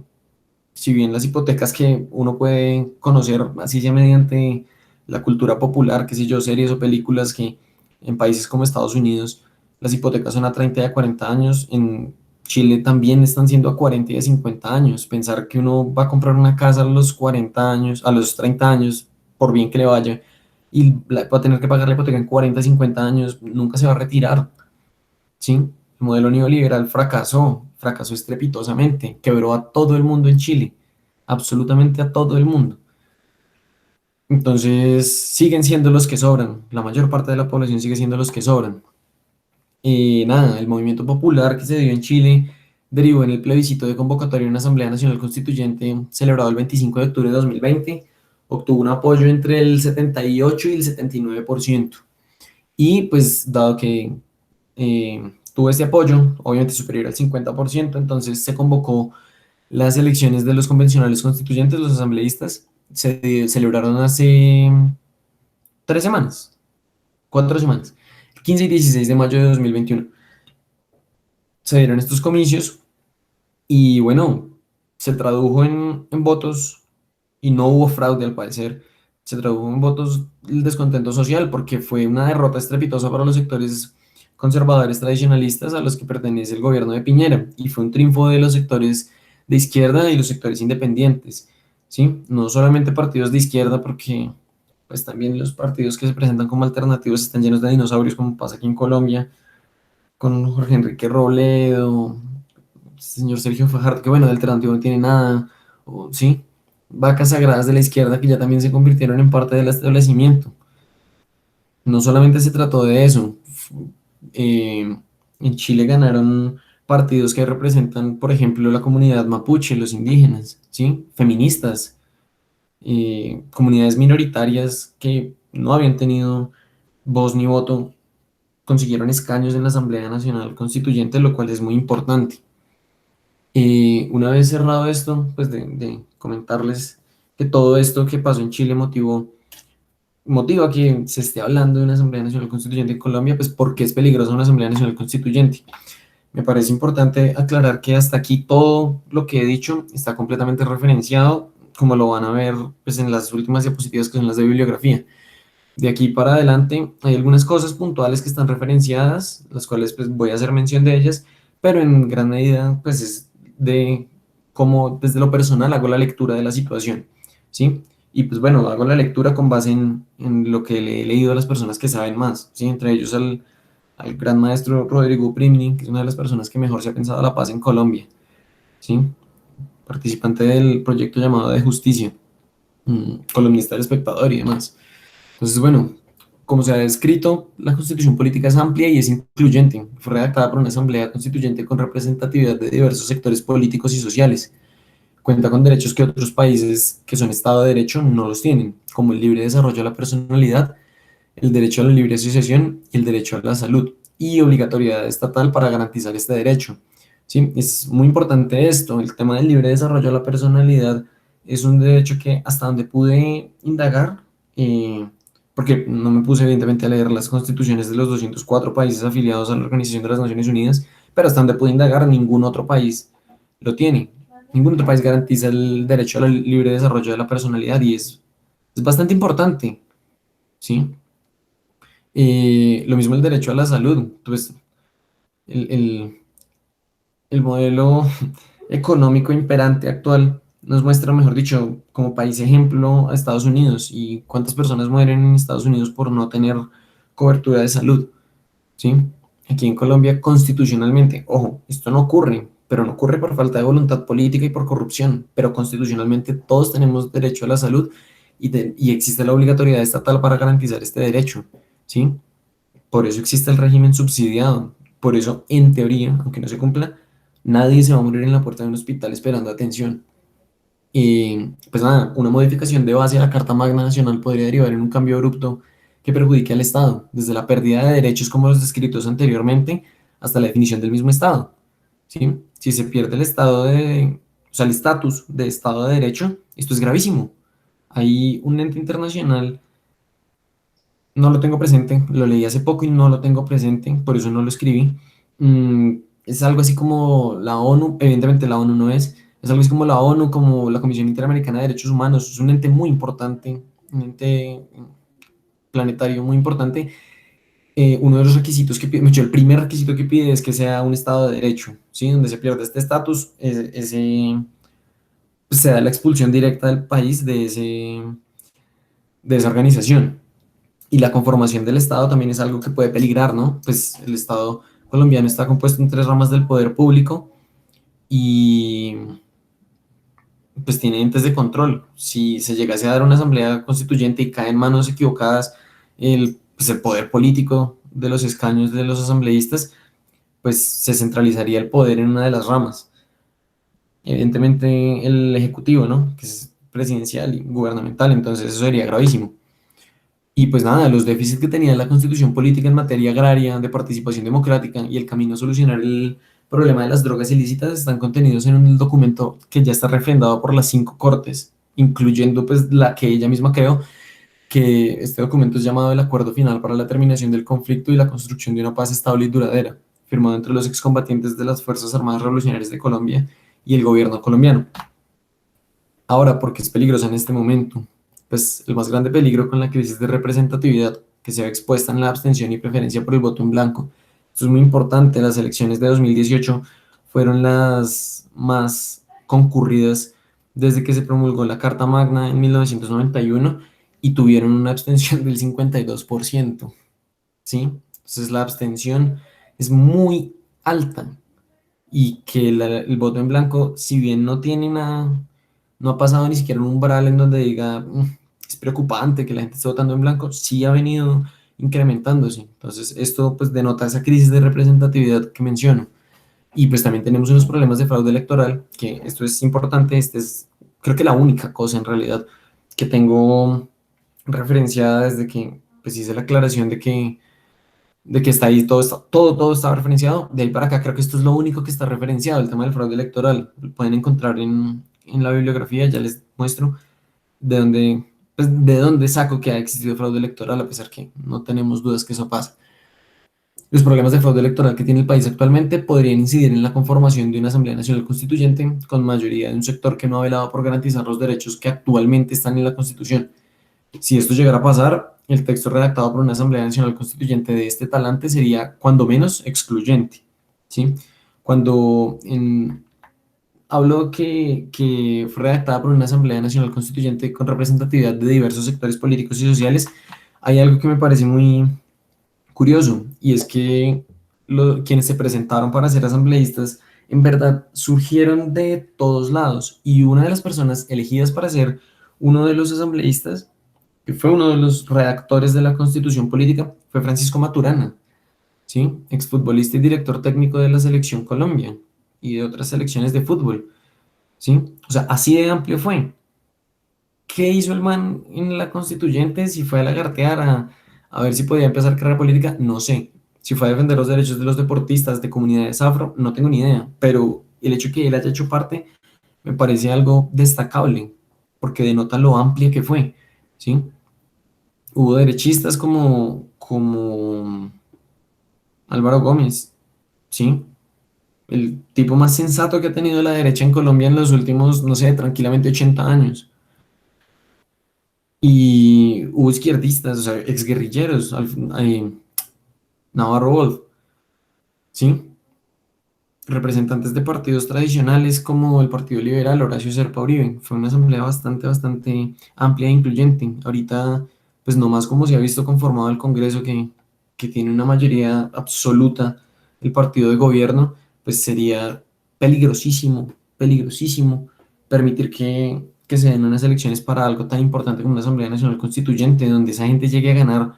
si bien las hipotecas que uno puede conocer, así sea mediante la cultura popular, qué sé yo, series o películas, que en países como Estados Unidos las hipotecas son a 30 y a 40 años, en Chile también están siendo a 40 y a 50 años. Pensar que uno va a comprar una casa a los 40 años, a los 30 años, por bien que le vaya, y va a tener que pagar la hipoteca en 40, 50 años, nunca se va a retirar, ¿sí? El modelo neoliberal fracasó estrepitosamente, quebró a todo el mundo en Chile, absolutamente a todo el mundo. Entonces, siguen siendo los que sobran, la mayor parte de la población sigue siendo los que sobran. Y nada, el movimiento popular que se dio en Chile derivó en el plebiscito de convocatoria de una Asamblea Nacional Constituyente celebrado el 25 de octubre de 2020, obtuvo un apoyo entre el 78 y el 79%. Y pues, dado que tuvo este apoyo, obviamente superior al 50%, entonces se convocó las elecciones de los convencionales constituyentes, los asambleístas, se celebraron hace 3 semanas, 4 semanas, 15 y 16 de mayo de 2021. Se dieron estos comicios y bueno, se tradujo en votos, y no hubo fraude al parecer. Se tradujo en votos el descontento social, porque fue una derrota estrepitosa para los sectores conservadores tradicionalistas a los que pertenece el gobierno de Piñera, y fue un triunfo de los sectores de izquierda y los sectores independientes, ¿sí? No solamente partidos de izquierda, porque pues también los partidos que se presentan como alternativos están llenos de dinosaurios, como pasa aquí en Colombia, con Jorge Enrique Robledo, señor Sergio Fajardo, que bueno, de alternativo no tiene nada, o sí, vacas sagradas de la izquierda que ya también se convirtieron en parte del establecimiento. No solamente se trató de eso, en Chile ganaron partidos que representan, por ejemplo, la comunidad mapuche, los indígenas, ¿sí? Feministas, comunidades minoritarias que no habían tenido voz ni voto, consiguieron escaños en la Asamblea Nacional Constituyente, lo cual es muy importante. Una vez cerrado esto, pues de comentarles que todo esto que pasó en Chile motivó motiva que se esté hablando de una Asamblea Nacional Constituyente en Colombia, pues porque es peligrosa una Asamblea Nacional Constituyente. Me parece importante aclarar que hasta aquí todo lo que he dicho está completamente referenciado, como lo van a ver pues, en las últimas diapositivas que son las de bibliografía. De aquí para adelante hay algunas cosas puntuales que están referenciadas, las cuales pues, voy a hacer mención de ellas, pero en gran medida pues es de cómo desde lo personal hago la lectura de la situación, ¿sí? Y pues bueno, hago la lectura con base en lo que le he leído a las personas que saben más, ¿sí? Entre ellos al gran maestro Rodrigo Primni, que es una de las personas que mejor se ha pensado la paz en Colombia, ¿sí? Participante del proyecto llamado de Justicia, columnista del Espectador y demás. Entonces, bueno, como se ha descrito, la Constitución Política es amplia y es incluyente. Fue redactada por una Asamblea Constituyente con representatividad de diversos sectores políticos y sociales. Cuenta con derechos que otros países que son Estado de Derecho no los tienen, como el libre desarrollo de la personalidad, el derecho a la libre asociación y el derecho a la salud, y obligatoriedad estatal para garantizar este derecho. ¿Sí? Es muy importante esto, el tema del libre desarrollo de la personalidad es un derecho que hasta donde pude indagar, porque no me puse evidentemente a leer las constituciones de los 204 países afiliados a la Organización de las Naciones Unidas, pero hasta donde pude indagar ningún otro país lo tiene. Ningún otro país garantiza el derecho al libre desarrollo de la personalidad y es bastante importante, ¿sí? Lo mismo el derecho a la salud. Pues el, el- el modelo económico imperante actual nos muestra, mejor dicho, como país ejemplo a Estados Unidos y cuántas personas mueren en Estados Unidos por no tener cobertura de salud, ¿sí? Aquí en Colombia, constitucionalmente, ojo, esto no ocurre, pero no ocurre por falta de voluntad política y por corrupción, pero constitucionalmente todos tenemos derecho a la salud y existe la obligatoriedad estatal para garantizar este derecho, ¿sí? Por eso existe el régimen subsidiado. Por eso, en teoría, aunque no se cumpla, nadie se va a morir en la puerta de un hospital esperando atención. Y pues nada, una modificación de base a la Carta Magna Nacional podría derivar en un cambio abrupto que perjudique al Estado, desde la pérdida de derechos como los descritos anteriormente hasta la definición del mismo Estado. ¿Sí? Si se pierde el estado de, o sea, el estatus de Estado de Derecho, esto es gravísimo. Hay un ente internacional, no lo tengo presente, lo leí hace poco y no lo tengo presente, por eso no lo escribí. Mm, es algo así como la ONU, evidentemente la ONU no es algo así como la ONU, como la Comisión Interamericana de Derechos Humanos, es un ente muy importante, un ente planetario muy importante. Uno de los requisitos que pide, de hecho, el primer requisito que pide es que sea un Estado de Derecho, ¿sí? Donde se pierde este estatus, pues, se da la expulsión directa del país de esa organización. Y la conformación del Estado también es algo que puede peligrar, ¿no? Pues el Estado colombiano está compuesto en tres ramas del poder público y pues tiene entes de control. Si se llegase a dar una asamblea constituyente y cae en manos equivocadas pues el poder político de los escaños de los asambleístas, pues se centralizaría el poder en una de las ramas. Evidentemente el ejecutivo, ¿no? Que es presidencial y gubernamental, entonces eso sería gravísimo. Y pues nada, los déficits que tenía la constitución política en materia agraria, de participación democrática y el camino a solucionar el problema de las drogas ilícitas están contenidos en un documento que ya está refrendado por las 5 cortes, incluyendo pues la que ella misma creó, que este documento es llamado el Acuerdo Final para la Terminación del Conflicto y la Construcción de una Paz Estable y Duradera, firmado entre los excombatientes de las Fuerzas Armadas Revolucionarias de Colombia y el gobierno colombiano. Ahora, ¿por qué es peligrosa en este momento? Pues el más grande peligro con la crisis de representatividad que se ve expuesta en la abstención y preferencia por el voto en blanco. Esto es muy importante, las elecciones de 2018 fueron las más concurridas desde que se promulgó la Carta Magna en 1991 y tuvieron una abstención del 52%, ¿sí? Entonces la abstención es muy alta y que el voto en blanco, si bien no tiene nada, no ha pasado ni siquiera un umbral en donde diga es preocupante que la gente esté votando en blanco, sí ha venido incrementándose. Entonces, esto pues denota esa crisis de representatividad que menciono. Y pues también tenemos unos problemas de fraude electoral, que esto es importante, este es creo que la única cosa en realidad que tengo referenciada desde que pues hice la aclaración de que está ahí, todo está referenciado. De ahí para acá creo que esto es lo único que está referenciado, el tema del fraude electoral. Lo pueden encontrar en la bibliografía, ya les muestro de donde pues, ¿de dónde saco que ha existido fraude electoral? A pesar que no tenemos dudas que eso pasa. Los problemas de fraude electoral que tiene el país actualmente podrían incidir en la conformación de una Asamblea Nacional Constituyente con mayoría de un sector que no ha velado por garantizar los derechos que actualmente están en la Constitución. Si esto llegara a pasar, el texto redactado por una Asamblea Nacional Constituyente de este talante sería, cuando menos, excluyente. ¿Sí? Cuando hablo que fue redactada por una Asamblea Nacional Constituyente con representatividad de diversos sectores políticos y sociales, hay algo que me parece muy curioso, y es que quienes se presentaron para ser asambleístas en verdad surgieron de todos lados, y una de las personas elegidas para ser uno de los asambleístas, que fue uno de los redactores de la Constitución Política, fue Francisco Maturana, ¿sí? Exfutbolista y director técnico de la Selección Colombia y de otras selecciones de fútbol, ¿sí? O sea, así de amplio fue. ¿Qué hizo el man en la constituyente? Si fue a lagartear a ver si podía empezar carrera política, no sé. Si fue a defender los derechos de los deportistas de comunidades afro, no tengo ni idea. Pero el hecho de que él haya hecho parte me parece algo destacable, porque denota lo amplia que fue, ¿sí? Hubo derechistas como Álvaro Gómez, ¿sí? El tipo más sensato que ha tenido la derecha en Colombia en los últimos, no sé, tranquilamente 80 años. Y hubo izquierdistas, o sea, exguerrilleros, Navarro Wolf, ¿sí? Representantes de partidos tradicionales como el Partido Liberal, Horacio Serpa Uribe. Fue una asamblea bastante amplia e incluyente. Ahorita, pues nomás como se ha visto conformado el Congreso, que tiene una mayoría absoluta el partido de gobierno, pues sería peligrosísimo permitir que se den unas elecciones para algo tan importante como una Asamblea Nacional Constituyente, donde esa gente llegue a ganar.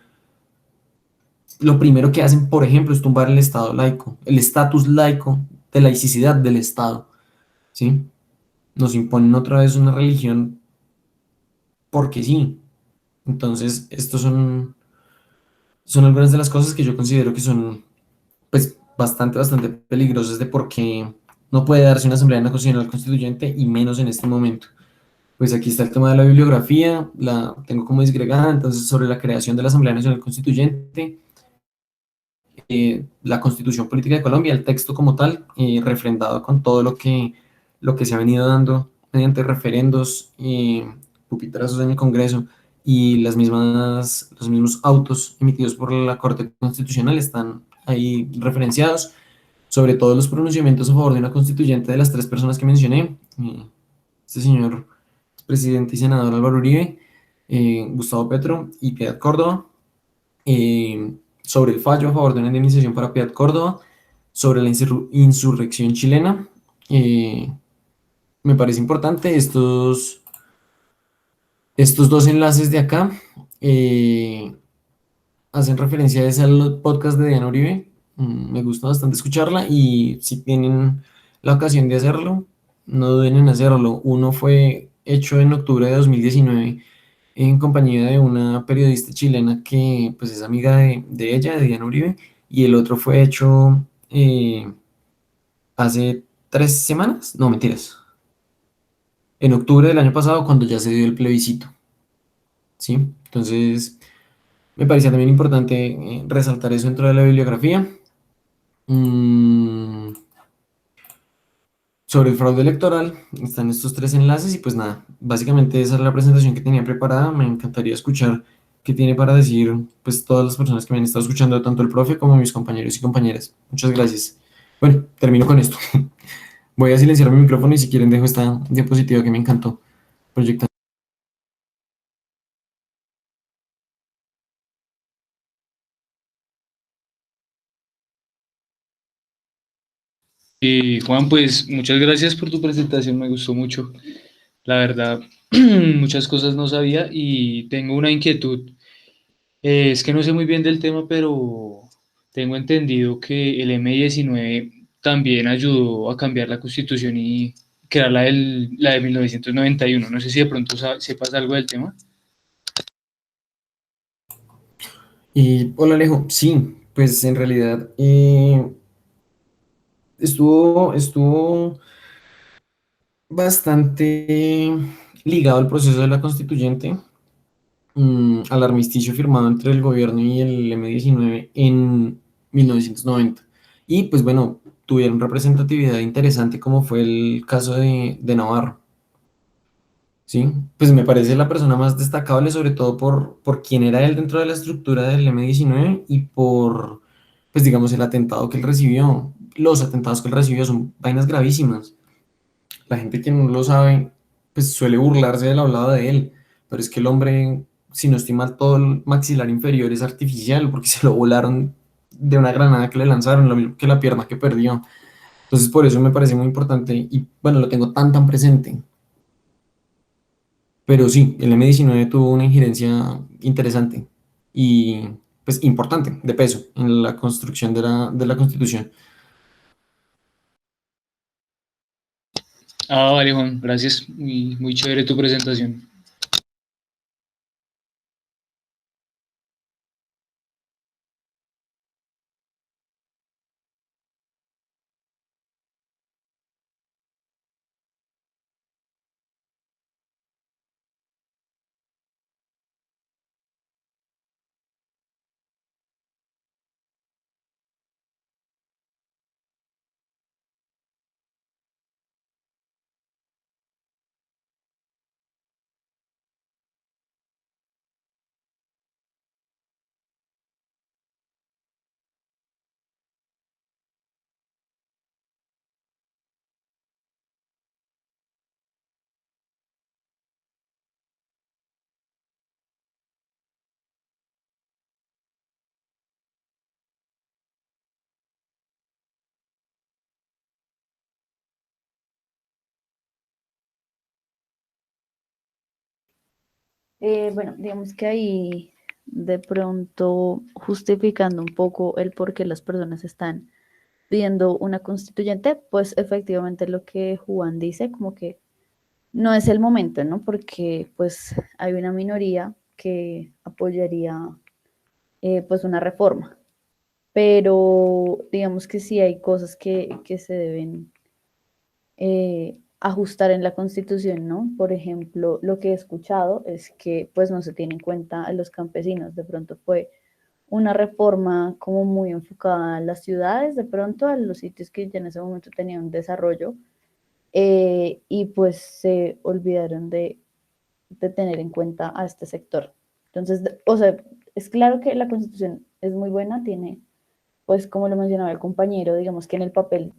Lo primero que hacen, por ejemplo, es tumbar el Estado laico, el estatus laico de laicidad del Estado, ¿sí? Nos imponen otra vez una religión porque sí. Entonces, estos son algunas de las cosas que yo considero que son, pues, bastante peligrosas de por qué no puede darse una Asamblea Nacional Constituyente, y menos en este momento. Pues aquí está el tema de la bibliografía, la tengo como disgregada, entonces sobre la creación de la Asamblea Nacional Constituyente, la Constitución Política de Colombia, el texto como tal, refrendado con todo lo que se ha venido dando mediante referendos, pupitrazos en el Congreso, y los mismos autos emitidos por la Corte Constitucional están ahí referenciados, sobre todo los pronunciamientos a favor de una constituyente de las tres personas que mencioné, este señor presidente y senador Álvaro Uribe, Gustavo Petro y Piedad Córdoba, sobre el fallo a favor de una indemnización para Piedad Córdoba, sobre la insurrección chilena. Me parece importante estos dos enlaces de acá. Hacen referencia a ese al podcast de Diana Uribe. Me gusta bastante escucharla, y si tienen la ocasión de hacerlo, no duden en hacerlo. Uno fue hecho en octubre de 2019 en compañía de una periodista chilena que pues es amiga de ella, de Diana Uribe, y el otro fue hecho hace 3 semanas, no, mentiras, en octubre del año pasado, cuando ya se dio el plebiscito, ¿sí? Entonces, me parecía también importante resaltar eso dentro de la bibliografía. Mm, Sobre el fraude electoral, están estos tres enlaces, y pues nada, básicamente esa es la presentación que tenía preparada. Me encantaría escuchar qué tiene para decir pues todas las personas que me han estado escuchando, tanto el profe como mis compañeros y compañeras. Muchas gracias. Bueno, termino con esto. Voy a silenciar mi micrófono, y si quieren dejo esta diapositiva que me encantó proyectar. Juan, pues muchas gracias por tu presentación, me gustó mucho. La verdad, muchas cosas no sabía y tengo una inquietud. Es que no sé muy bien del tema, pero tengo entendido que el M-19 también ayudó a cambiar la Constitución y crear la de 1991. No sé si de pronto sepas algo del tema. Y hola Alejo, sí, pues en realidad estuvo bastante ligado al proceso de la constituyente. al armisticio firmado entre el gobierno y el M-19 en 1990. Y pues bueno, tuvieron representatividad interesante como fue el caso de Navarro. Sí, pues me parece la persona más destacable, sobre todo por quién era él dentro de la estructura del M-19 y por, pues digamos, el atentado que él recibió. Los atentados que él recibió son vainas gravísimas. La gente que no lo sabe, pues suele burlarse del hablado de él, pero es que el hombre, si no estoy mal, todo el maxilar inferior es artificial porque se lo volaron de una granada que le lanzaron, lo mismo que la pierna que perdió. Entonces, por eso me parece muy importante y bueno, lo tengo tan presente. Pero sí, el M-19 tuvo una injerencia interesante y pues importante, de peso, en la construcción de la Constitución. Ah, vale, Juan, gracias. Muy chévere tu presentación. Bueno, digamos que ahí de pronto justificando un poco el por qué las personas están pidiendo una constituyente, pues efectivamente lo que Juan dice, como que no es el momento, ¿no? Porque pues hay una minoría que apoyaría pues una reforma, pero digamos que sí hay cosas que se deben ajustar en la Constitución, ¿no? Por ejemplo, lo que he escuchado es que pues no se tiene en cuenta a los campesinos, de pronto fue una reforma como muy enfocada a las ciudades, de pronto a los sitios que ya en ese momento tenían desarrollo, y pues se olvidaron de tener en cuenta a este sector. Entonces, o sea, es claro que la Constitución es muy buena, tiene, pues como lo mencionaba el compañero, digamos que en el papel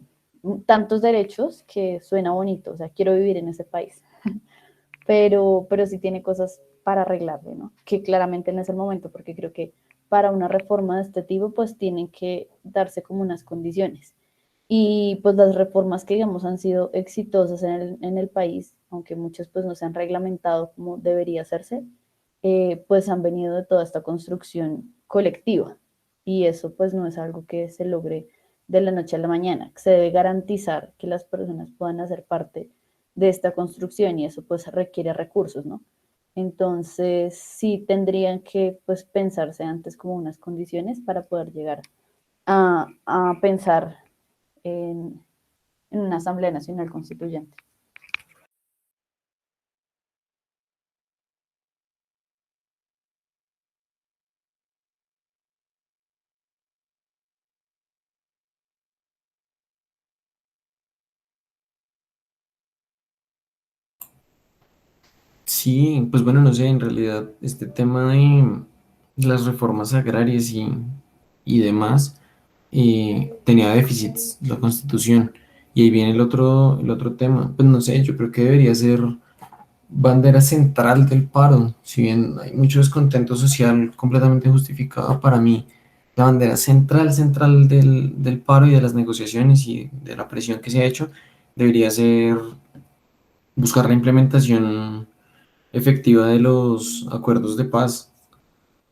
tantos derechos que suena bonito, o sea, quiero vivir en ese país, pero sí tiene cosas para arreglarle, ¿no? Que claramente no es el momento, porque creo que para una reforma de este tipo, pues tienen que darse como unas condiciones. Y pues las reformas que, digamos, han sido exitosas en el país, aunque muchas pues no se han reglamentado como debería hacerse, pues han venido de toda esta construcción colectiva. Y eso pues no es algo que se logre de la noche a la mañana. Se debe garantizar que las personas puedan hacer parte de esta construcción y eso pues requiere recursos, ¿no? Entonces sí tendrían que pues pensarse antes como unas condiciones para poder llegar a pensar en, en una Asamblea Nacional Constituyente. Sí, pues bueno, no sé, en realidad este tema de las reformas agrarias y demás tenía déficits la Constitución. Y ahí viene el otro tema. Pues no sé, yo creo que debería ser bandera central del paro. Si bien hay mucho descontento social completamente justificado para mí, la bandera central del paro y de las negociaciones y de la presión que se ha hecho debería ser buscar la implementación efectiva de los acuerdos de paz.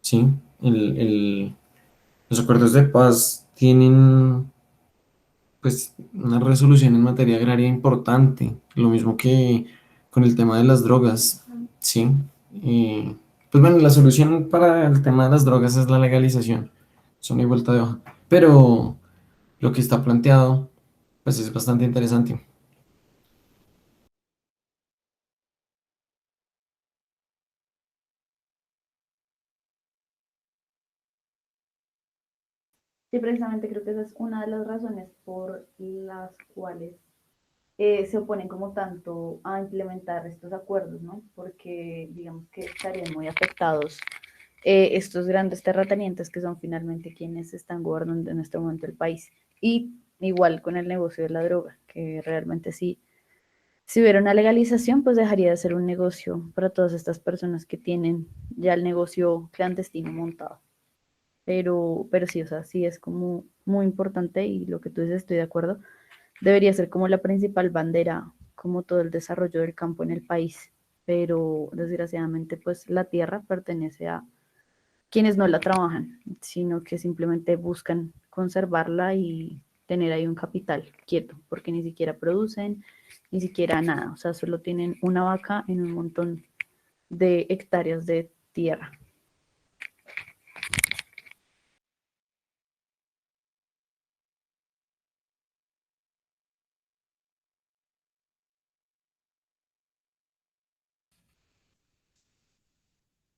¿Sí? Los acuerdos de paz tienen pues una resolución en materia agraria importante, lo mismo que con el tema de las drogas, ¿sí? Eh, pues bueno, la solución para el tema de las drogas es la legalización, es una vuelta de hoja, pero lo que está planteado pues es bastante interesante. Sí, precisamente creo que esa es una de las razones por las cuales se oponen como tanto a implementar estos acuerdos, ¿no? Porque digamos que estarían muy afectados estos grandes terratenientes que son finalmente quienes están gobernando en este momento el país. Y igual con el negocio de la droga, que realmente sí, si hubiera una legalización, pues dejaría de ser un negocio para todas estas personas que tienen ya el negocio clandestino montado. Pero sí, o sea, sí es como muy importante y lo que tú dices, estoy de acuerdo, debería ser como la principal bandera, como todo el desarrollo del campo en el país. Pero desgraciadamente, pues la tierra pertenece a quienes no la trabajan, sino que simplemente buscan conservarla y tener ahí un capital quieto, porque ni siquiera producen, ni siquiera nada, o sea, solo tienen una vaca en un montón de hectáreas de tierra.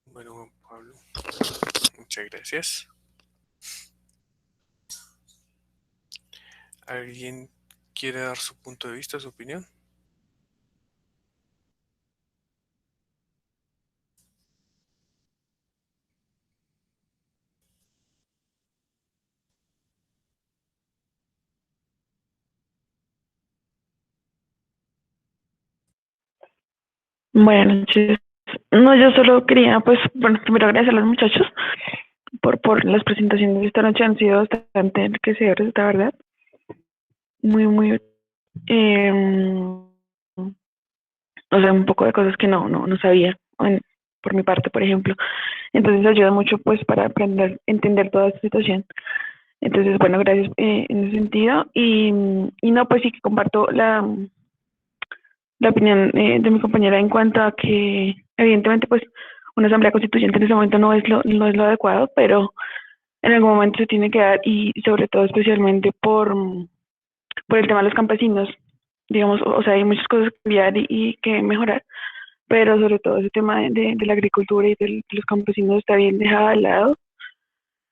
Bueno, Juan Pablo, muchas gracias. ¿Alguien quiere dar su punto de vista, su opinión? Buenas noches. No, yo solo quería, pues, bueno, primero agradecer a los muchachos por las presentaciones de esta noche, han sido bastante enriquecedoras, la verdad. Muy, muy, o sea, un poco de cosas que no sabía, por mi parte, por ejemplo. Entonces ayuda mucho, pues, para aprender, entender toda esta situación. Entonces, bueno, gracias en ese sentido. Y no, pues sí que comparto la opinión de mi compañera en cuanto a que, evidentemente, pues, una asamblea constituyente en ese momento no es lo adecuado, pero en algún momento se tiene que dar y sobre todo especialmente por el tema de los campesinos, digamos, o sea, hay muchas cosas que cambiar y que mejorar, pero sobre todo ese tema de la agricultura y de los campesinos está bien dejado de lado.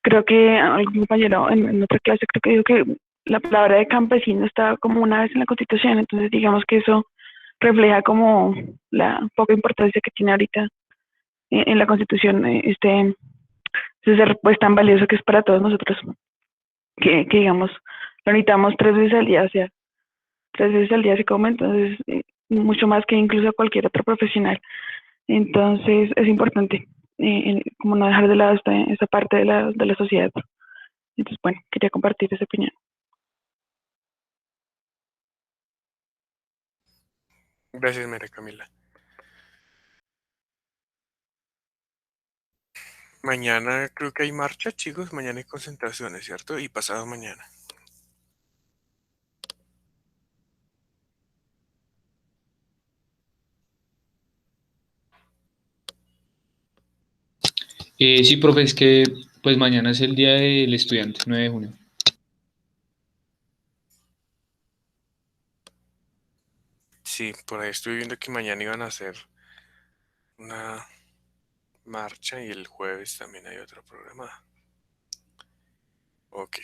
Creo que algún compañero en otra clase creo que dijo que la palabra de campesino está como una vez en la Constitución, entonces digamos que eso refleja como la poca importancia que tiene ahorita en la Constitución ese ser pues tan valioso que es para todos nosotros, que digamos, lo necesitamos 3 veces al día, o sea, 3 veces al día se come, entonces mucho más que incluso cualquier otro profesional. Entonces es importante como no dejar de lado esta parte de la sociedad. Entonces, bueno, quería compartir esa opinión. Gracias, María Camila. Mañana creo que hay marcha, chicos. Mañana hay concentraciones, ¿cierto? Y pasado mañana. Sí, profe, es que pues mañana es el Día del Estudiante, 9 de junio. Sí, por ahí estoy viendo que mañana iban a hacer una marcha y el jueves también hay otra programada. Ok.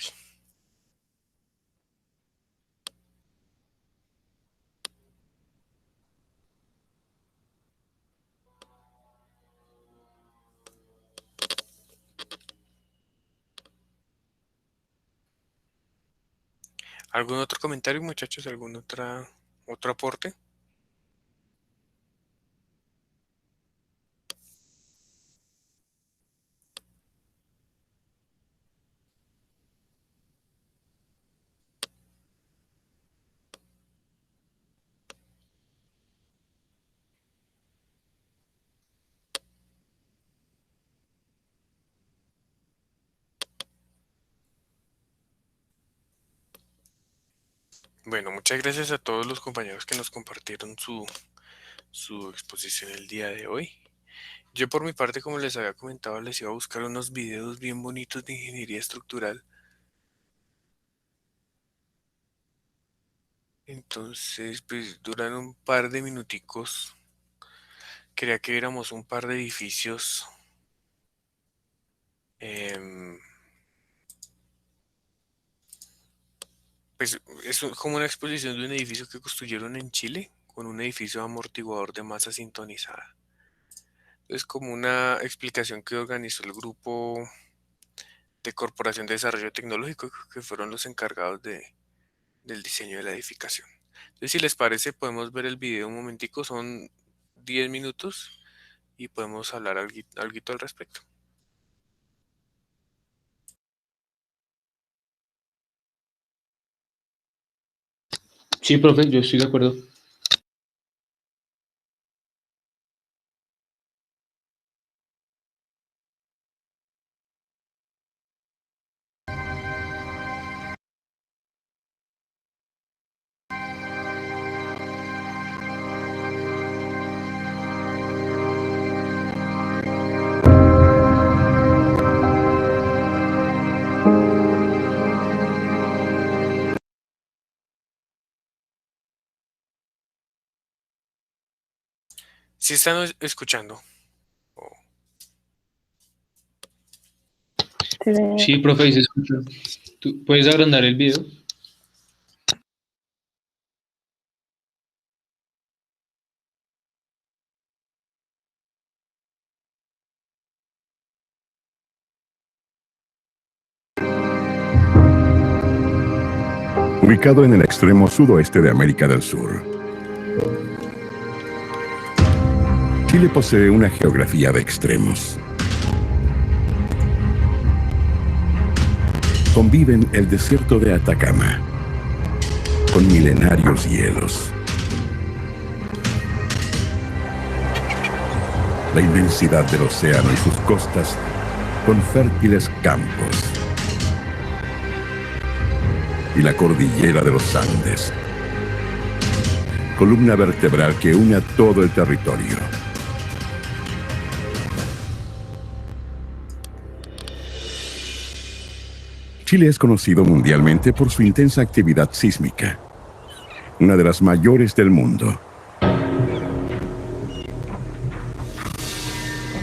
¿Algún otro comentario, muchachos? ¿Algún otro aporte? Bueno, muchas gracias a todos los compañeros que nos compartieron su exposición el día de hoy. Yo por mi parte, como les había comentado, les iba a buscar unos videos bien bonitos de ingeniería estructural. Entonces, pues duran un par de minuticos. Quería que viéramos un par de edificios em, como una exposición de un edificio que construyeron en Chile con un edificio amortiguador de masa sintonizada. Es como una explicación que organizó el grupo de Corporación de Desarrollo Tecnológico, que fueron los encargados del diseño de la edificación. Entonces, si les parece, podemos ver el video un momentico, son 10 minutos y podemos hablar algo al respecto. Sí, profe, yo estoy de acuerdo. Si están escuchando. Sí, profe, ahí se escucha. ¿Tú puedes agrandar el video? Ubicado en el extremo sudoeste de América del Sur, Chile posee una geografía de extremos. Conviven el desierto de Atacama con milenarios hielos, la inmensidad del océano y sus costas con fértiles campos, y la cordillera de los Andes, columna vertebral que une a todo el territorio. Chile es conocido mundialmente por su intensa actividad sísmica, una de las mayores del mundo.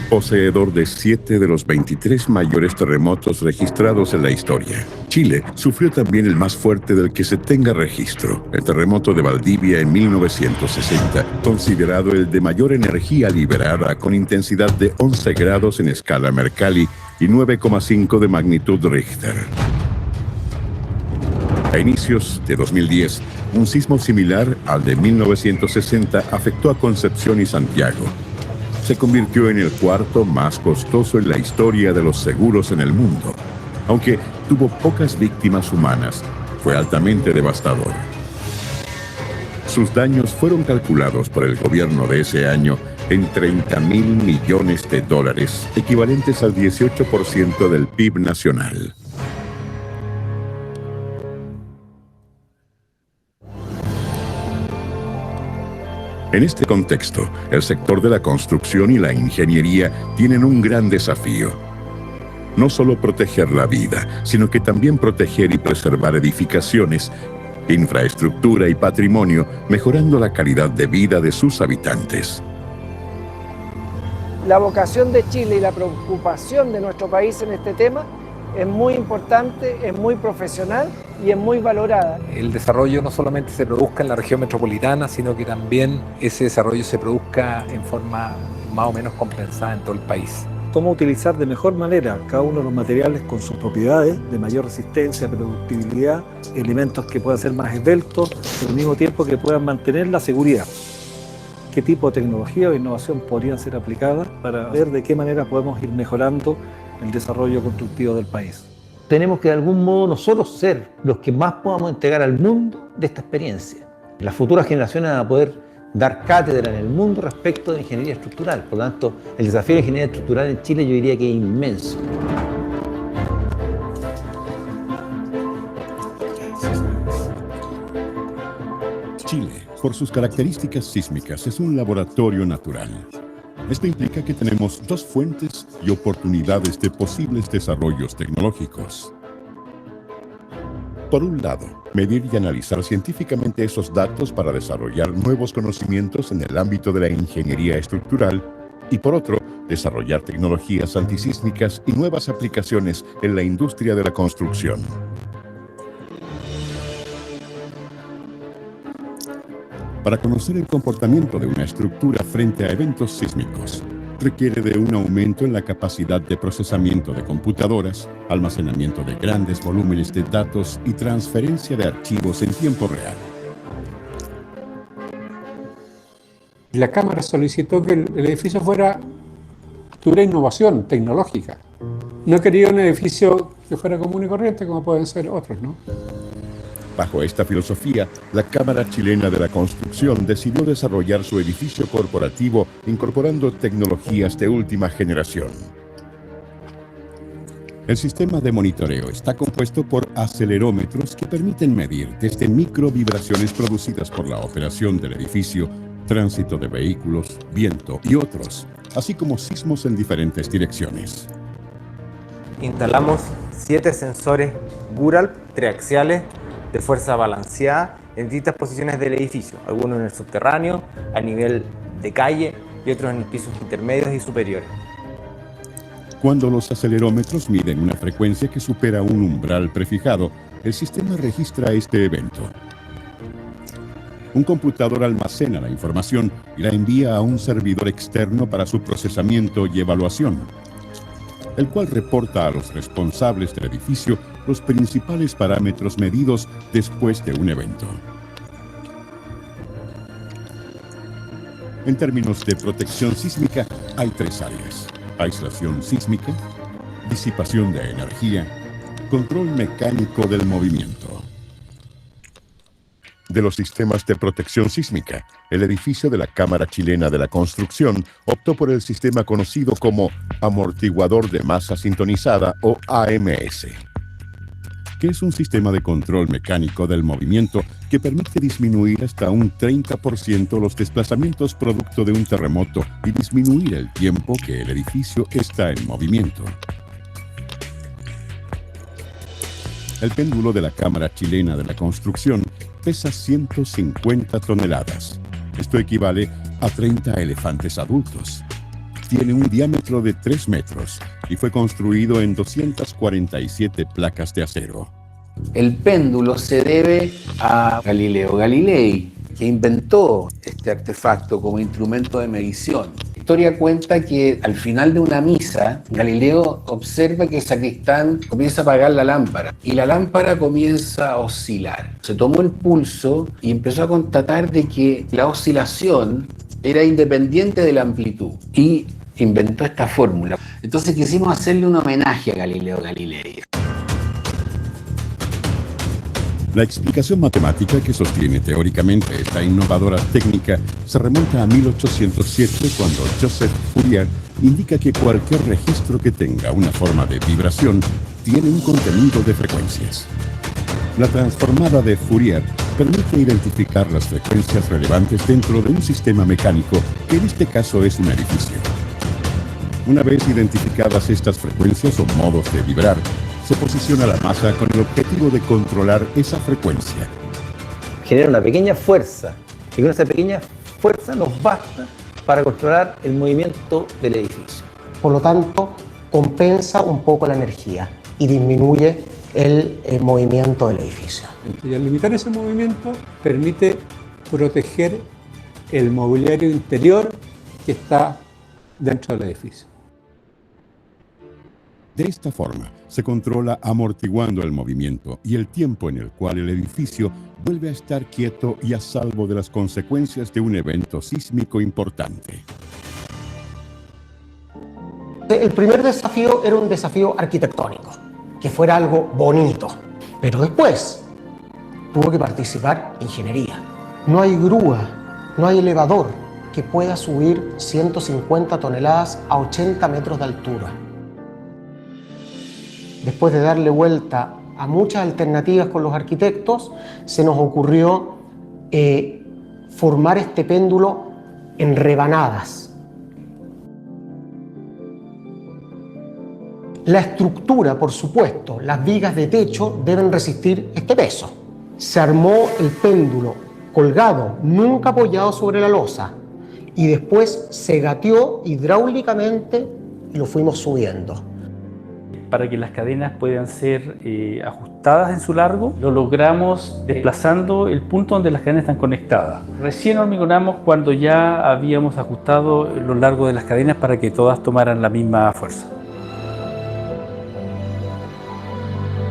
Poseedor de 7 de los 23 mayores terremotos registrados en la historia. Chile sufrió también el más fuerte del que se tenga registro, el terremoto de Valdivia en 1960, considerado el de mayor energía liberada con intensidad de 11 grados en escala Mercalli y 9,5 de magnitud Richter. A inicios de 2010, un sismo similar al de 1960 afectó a Concepción y Santiago. Se convirtió en el cuarto más costoso en la historia de los seguros en el mundo. Aunque tuvo pocas víctimas humanas, fue altamente devastador. Sus daños fueron calculados por el gobierno de ese año en $30.000 millones, equivalentes al 18% del PIB nacional. En este contexto, el sector de la construcción y la ingeniería tienen un gran desafío. No solo proteger la vida, sino que también proteger y preservar edificaciones, infraestructura y patrimonio, mejorando la calidad de vida de sus habitantes. La vocación de Chile y la preocupación de nuestro país en este tema es muy importante, es muy profesional y es muy valorada. El desarrollo no solamente se produzca en la región metropolitana, sino que también ese desarrollo se produzca en forma más o menos compensada en todo el país. Cómo utilizar de mejor manera cada uno de los materiales con sus propiedades de mayor resistencia, productibilidad, elementos que puedan ser más esbeltos, pero al mismo tiempo que puedan mantener la seguridad. ¿Qué tipo de tecnología o innovación podrían ser aplicadas para ver de qué manera podemos ir mejorando el desarrollo constructivo del país? Tenemos que de algún modo nosotros ser los que más podamos entregar al mundo de esta experiencia. Las futuras generaciones van a poder dar cátedra en el mundo respecto de ingeniería estructural. Por lo tanto, el desafío de ingeniería estructural en Chile yo diría que es inmenso. Chile, por sus características sísmicas, es un laboratorio natural. Esto implica que tenemos dos fuentes y oportunidades de posibles desarrollos tecnológicos. Por un lado, medir y analizar científicamente esos datos para desarrollar nuevos conocimientos en el ámbito de la ingeniería estructural, y por otro, desarrollar tecnologías antisísmicas y nuevas aplicaciones en la industria de la construcción. Para conocer el comportamiento de una estructura frente a eventos sísmicos, requiere de un aumento en la capacidad de procesamiento de computadoras, almacenamiento de grandes volúmenes de datos y transferencia de archivos en tiempo real. La Cámara solicitó que el edificio tuviera innovación tecnológica. No quería un edificio que fuera común y corriente como pueden ser otros, ¿no? Bajo esta filosofía, la Cámara Chilena de la Construcción decidió desarrollar su edificio corporativo incorporando tecnologías de última generación. El sistema de monitoreo está compuesto por acelerómetros que permiten medir desde microvibraciones producidas por la operación del edificio, tránsito de vehículos, viento y otros, así como sismos en diferentes direcciones. Instalamos 7 sensores Buralp triaxiales de fuerza balanceada en distintas posiciones del edificio, algunos en el subterráneo, a nivel de calle y otros en pisos intermedios y superiores. Cuando los acelerómetros miden una frecuencia que supera un umbral prefijado, el sistema registra este evento. Un computador almacena la información y la envía a un servidor externo para su procesamiento y evaluación, el cual reporta a los responsables del edificio los principales parámetros medidos después de un evento. En términos de protección sísmica, hay 3 áreas: aislación sísmica, disipación de energía, control mecánico del movimiento. De los sistemas de protección sísmica, el edificio de la Cámara Chilena de la Construcción optó por el sistema conocido como amortiguador de masa sintonizada o AMS, que es un sistema de control mecánico del movimiento que permite disminuir hasta un 30% los desplazamientos producto de un terremoto y disminuir el tiempo que el edificio está en movimiento. El péndulo de la Cámara Chilena de la Construcción pesa 150 toneladas. Esto equivale a 30 elefantes adultos. Tiene un diámetro de 3 metros y fue construido en 247 placas de acero. El péndulo se debe a Galileo Galilei, que inventó este artefacto como instrumento de medición. La historia cuenta que al final de una misa, Galileo observa que el sacristán comienza a apagar la lámpara y la lámpara comienza a oscilar. Se tomó el pulso y empezó a constatar de que la oscilación era independiente de la amplitud y inventó esta fórmula. Entonces quisimos hacerle un homenaje a Galileo Galilei. La explicación matemática que sostiene teóricamente esta innovadora técnica se remonta a 1807, cuando Joseph Fourier indica que cualquier registro que tenga una forma de vibración tiene un contenido de frecuencias. La transformada de Fourier permite identificar las frecuencias relevantes dentro de un sistema mecánico, que en este caso es un edificio. Una vez identificadas estas frecuencias o modos de vibrar, se posiciona la masa con el objetivo de controlar esa frecuencia. Genera una pequeña fuerza, y con esa pequeña fuerza nos basta para controlar el movimiento del edificio. Por lo tanto, compensa un poco la energía y disminuye el movimiento del edificio. Y al limitar ese movimiento, permite proteger el mobiliario interior que está dentro del edificio. De esta forma, se controla amortiguando el movimiento y el tiempo en el cual el edificio vuelve a estar quieto y a salvo de las consecuencias de un evento sísmico importante. El primer desafío era un desafío arquitectónico, que fuera algo bonito, pero después tuvo que participar ingeniería. No hay grúa, no hay elevador que pueda subir 150 toneladas a 80 metros de altura. Después de darle vuelta a muchas alternativas con los arquitectos, se nos ocurrió formar este péndulo en rebanadas. La estructura, por supuesto, las vigas de techo deben resistir este peso. Se armó el péndulo colgado, nunca apoyado sobre la losa, y después se gateó hidráulicamente y lo fuimos subiendo. para que las cadenas puedan ser ajustadas en su largo, lo logramos desplazando el punto donde las cadenas están conectadas. Recién hormigonamos cuando ya habíamos ajustado lo largo de las cadenas para que todas tomaran la misma fuerza.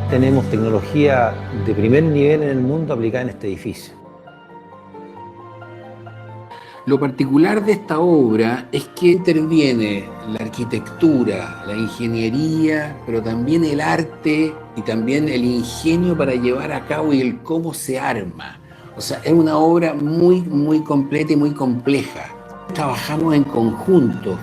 Tenemos tecnología de primer nivel en el mundo aplicada en este edificio. Lo particular de esta obra es que interviene la arquitectura, la ingeniería, pero también el arte y también el ingenio para llevar a cabo y el cómo se arma. O sea, es una obra muy completa y muy compleja. Trabajamos en conjunto.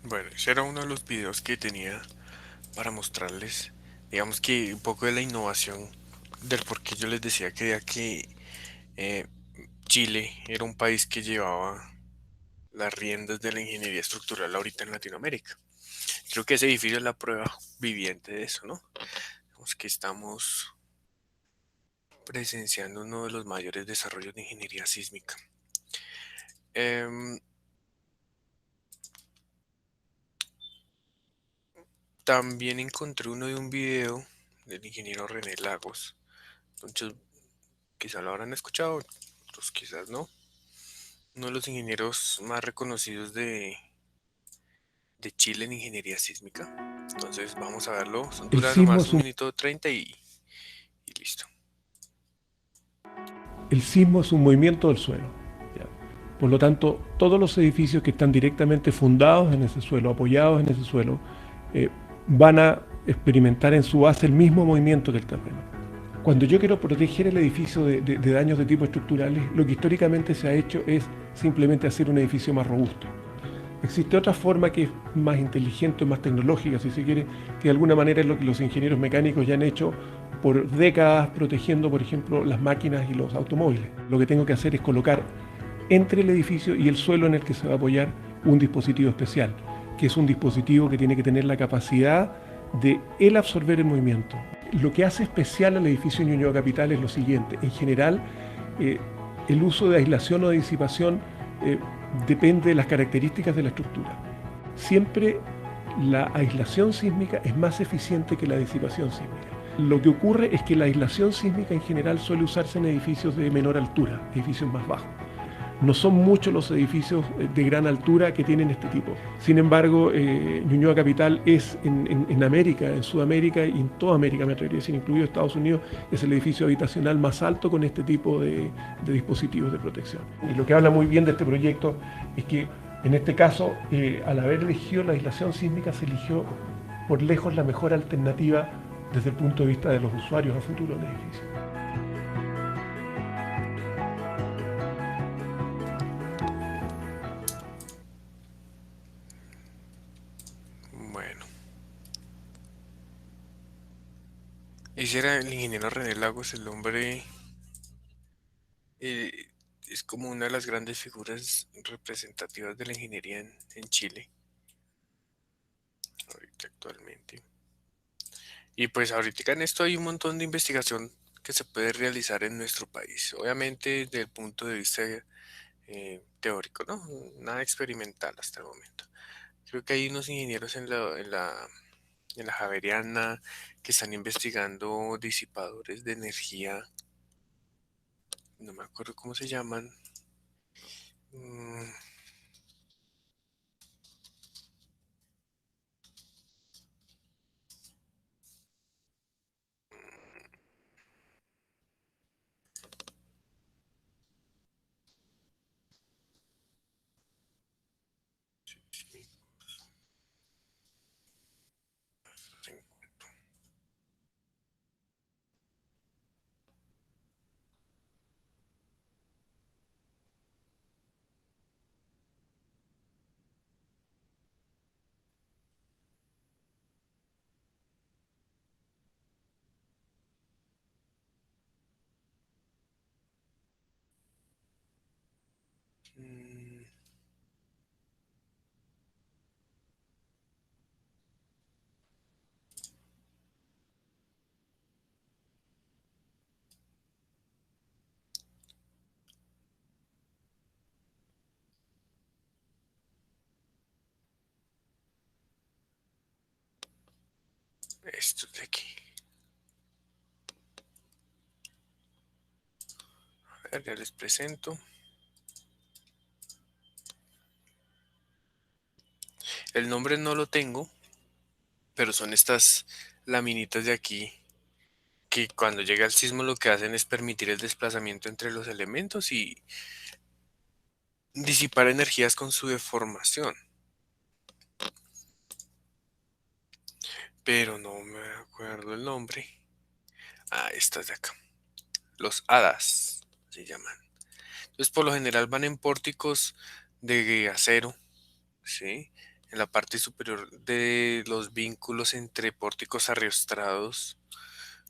Bueno, ese era uno de los videos que tenía para mostrarles, digamos que un poco de la innovación del por qué yo les decía que eh, Chile era un país que llevaba las riendas de la ingeniería estructural ahorita en Latinoamérica. Creo que ese edificio es la prueba viviente de eso, ¿no? Digamos que estamos presenciando uno de los mayores desarrollos de ingeniería sísmica. También encontré uno de un video del ingeniero René Lagos. Muchos quizá lo habrán escuchado, otros quizás no. Uno de los ingenieros más reconocidos de Chile en ingeniería sísmica. Entonces vamos a verlo. Dura nomás un minuto 30 y listo. El sismo es un movimiento del suelo. ¿Ya? Por lo tanto, todos los edificios que están directamente fundados en ese suelo, apoyados en ese suelo, van a experimentar en su base el mismo movimiento que el terreno. Cuando yo quiero proteger el edificio de daños de tipo estructurales, lo que históricamente se ha hecho es simplemente hacer un edificio más robusto. Existe otra forma que es más inteligente, más tecnológica, si se quiere, que de alguna manera es lo que los ingenieros mecánicos ya han hecho por décadas, protegiendo, por ejemplo, las máquinas y los automóviles. Lo que tengo que hacer es colocar entre el edificio y el suelo en el que se va a apoyar un dispositivo especial, que es un dispositivo que tiene que tener la capacidad de él absorber el movimiento. Lo que hace especial al edificio Ñuñoa Capital es lo siguiente: en general, el uso de aislación o de disipación depende de las características de la estructura. Siempre la aislación sísmica es más eficiente que la disipación sísmica. Lo que ocurre es que la aislación sísmica en general suele usarse en edificios de menor altura, edificios más bajos. No son muchos los edificios de gran altura que tienen este tipo. Sin embargo, Ñuñoa Capital es en América, en Sudamérica y en toda América, me atrevería a decir, incluido Estados Unidos, es el edificio habitacional más alto con este tipo de dispositivos de protección. Y lo que habla muy bien de este proyecto es que, en este caso, al haber elegido la aislación sísmica, se eligió por lejos la mejor alternativa desde el punto de vista de los usuarios a futuro del edificio. Bueno. Ese era el ingeniero René Lagos, el hombre es como una de las grandes figuras representativas de la ingeniería en Chile. Ahorita actualmente. Y pues ahorita en esto hay un montón de investigación que se puede realizar en nuestro país. Obviamente desde el punto de vista teórico, ¿no? Nada experimental hasta el momento. Creo que hay unos ingenieros en la Javeriana que están investigando disipadores de energía. No me acuerdo cómo se llaman. Mm, mm, Esto de aquí. A ver, ya les presento. El nombre no lo tengo, pero son estas laminitas de aquí que cuando llega el sismo lo que hacen es permitir el desplazamiento entre los elementos y disipar energías con su deformación. Pero no me acuerdo el nombre. Ah, estas de acá. Los hadas se llaman. Entonces, por lo general van en pórticos de acero, ¿sí? En la parte superior de los vínculos entre pórticos arrastrados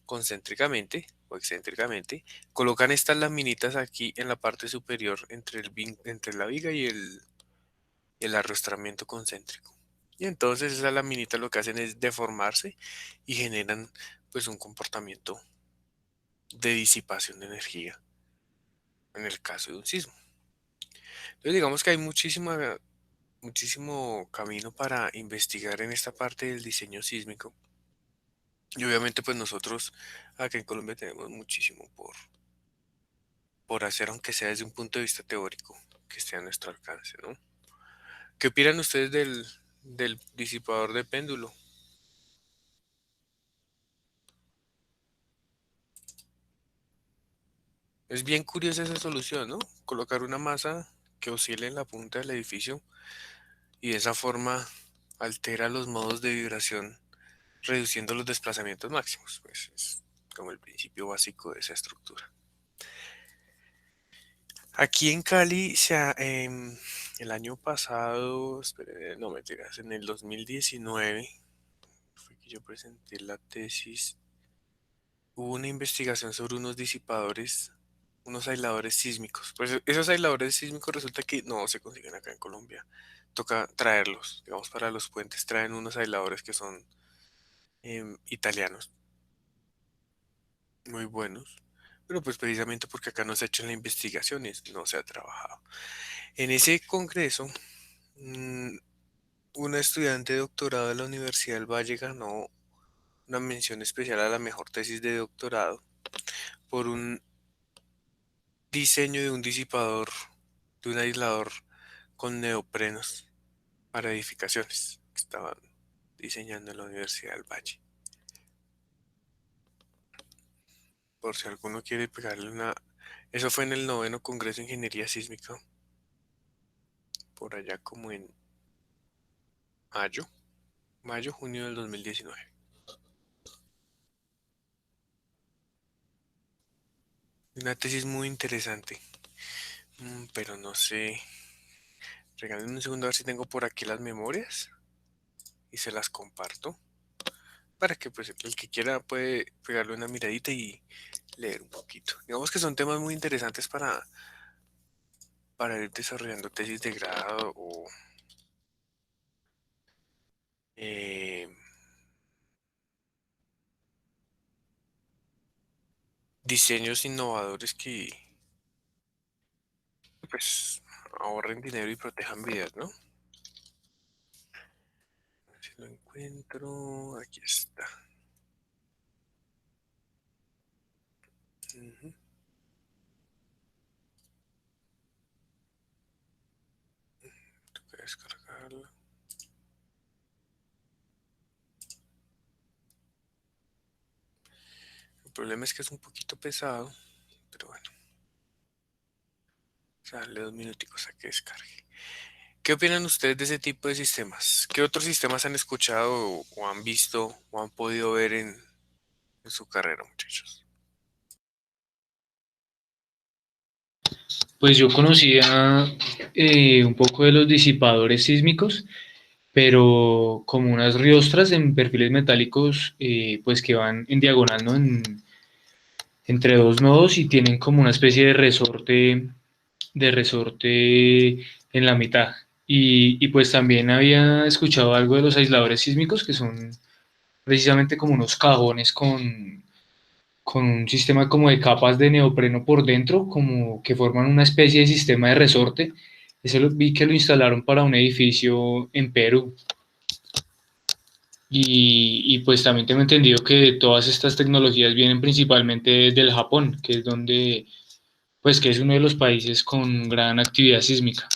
concéntricamente o excéntricamente, colocan estas laminitas aquí en la parte superior entre la viga y el arrastramiento concéntrico. Y entonces esas laminitas lo que hacen es deformarse y generan pues un comportamiento de disipación de energía en el caso de un sismo. Entonces digamos que hay muchísimo camino para investigar en esta parte del diseño sísmico. Y obviamente pues nosotros acá en Colombia tenemos muchísimo por hacer, aunque sea desde un punto de vista teórico, que esté a nuestro alcance, ¿no? ¿Qué opinan ustedes del disipador de péndulo? Es bien curiosa esa solución, ¿no? Colocar una masa que oscile en la punta del edificio y de esa forma altera los modos de vibración, reduciendo los desplazamientos máximos. Pues es como el principio básico de esa estructura. Aquí en Cali, el año pasado, espere, no mentiras, en el 2019, fue que yo presenté la tesis, hubo una investigación sobre unos disipadores, unos aisladores sísmicos. Pues esos aisladores sísmicos resulta que no se consiguen acá en Colombia. Toca traerlos, digamos, para los puentes traen unos aisladores que son italianos, muy buenos. Pero pues precisamente porque acá no se ha hecho la investigación y no se ha trabajado. En ese congreso, una estudiante de doctorado de la Universidad del Valle ganó una mención especial a la mejor tesis de doctorado por un diseño de un disipador, de un aislador con neoprenos para edificaciones que estaban diseñando en la Universidad del Valle. Por si alguno quiere pegarle una... Eso fue en el 9º Congreso de Ingeniería Sísmica, por allá como en junio del 2019. Una tesis muy interesante, pero no sé. Regálenme un segundo a ver si tengo por aquí las memorias y se las comparto para que pues el que quiera puede pegarle una miradita y leer un poquito. Digamos que son temas muy interesantes para ir desarrollando tesis de grado o diseños innovadores que pues ahorren dinero y protejan vidas, ¿no? A ver si lo encuentro, aquí está. Ujú. Toca descargarlo. El problema es que es un poquito pesado, pero bueno. O sea, darle 2 minuticos a que descargue. ¿Qué opinan ustedes de ese tipo de sistemas? ¿Qué otros sistemas han escuchado o han visto o han podido ver en su carrera, muchachos? Pues yo conocía un poco de los disipadores sísmicos, pero como unas riostras en perfiles metálicos, pues que van en diagonal, ¿no? Entre dos nodos y tienen como una especie de resorte en la mitad. Y pues también había escuchado algo de los aisladores sísmicos, que son precisamente como unos cajones con un sistema como de capas de neopreno por dentro, como que forman una especie de sistema de resorte. Ese vi que lo instalaron para un edificio en Perú. Y pues también tengo entendido que todas estas tecnologías vienen principalmente del Japón, que es donde, pues que es uno de los países con gran actividad sísmica.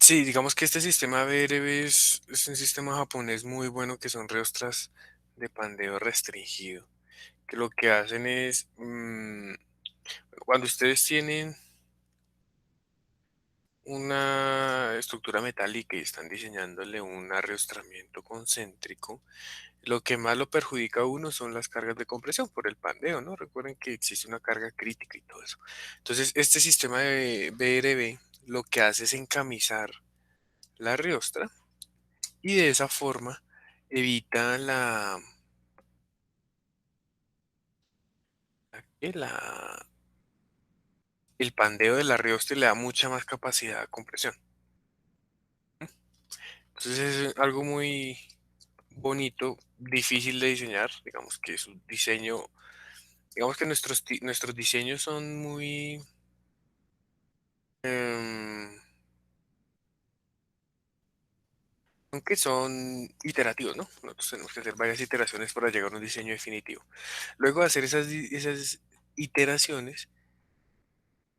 Sí, digamos que este sistema BRB es un sistema japonés muy bueno que son reostras de pandeo restringido, que lo que hacen es, cuando ustedes tienen una estructura metálica y están diseñándole un arriostramiento concéntrico, lo que más lo perjudica a uno son las cargas de compresión por el pandeo, ¿no? Recuerden que existe una carga crítica y todo eso. Entonces, este sistema de BRB lo que hace es encamisar la riostra y de esa forma evita la- el pandeo de la riostra y le da mucha más capacidad de compresión. Entonces es algo muy bonito, difícil de diseñar, digamos que es un diseño, digamos que nuestros diseños son muy, em, aunque son iterativos, ¿no? Nosotros tenemos que hacer varias iteraciones para llegar a un diseño definitivo. Luego de hacer esas iteraciones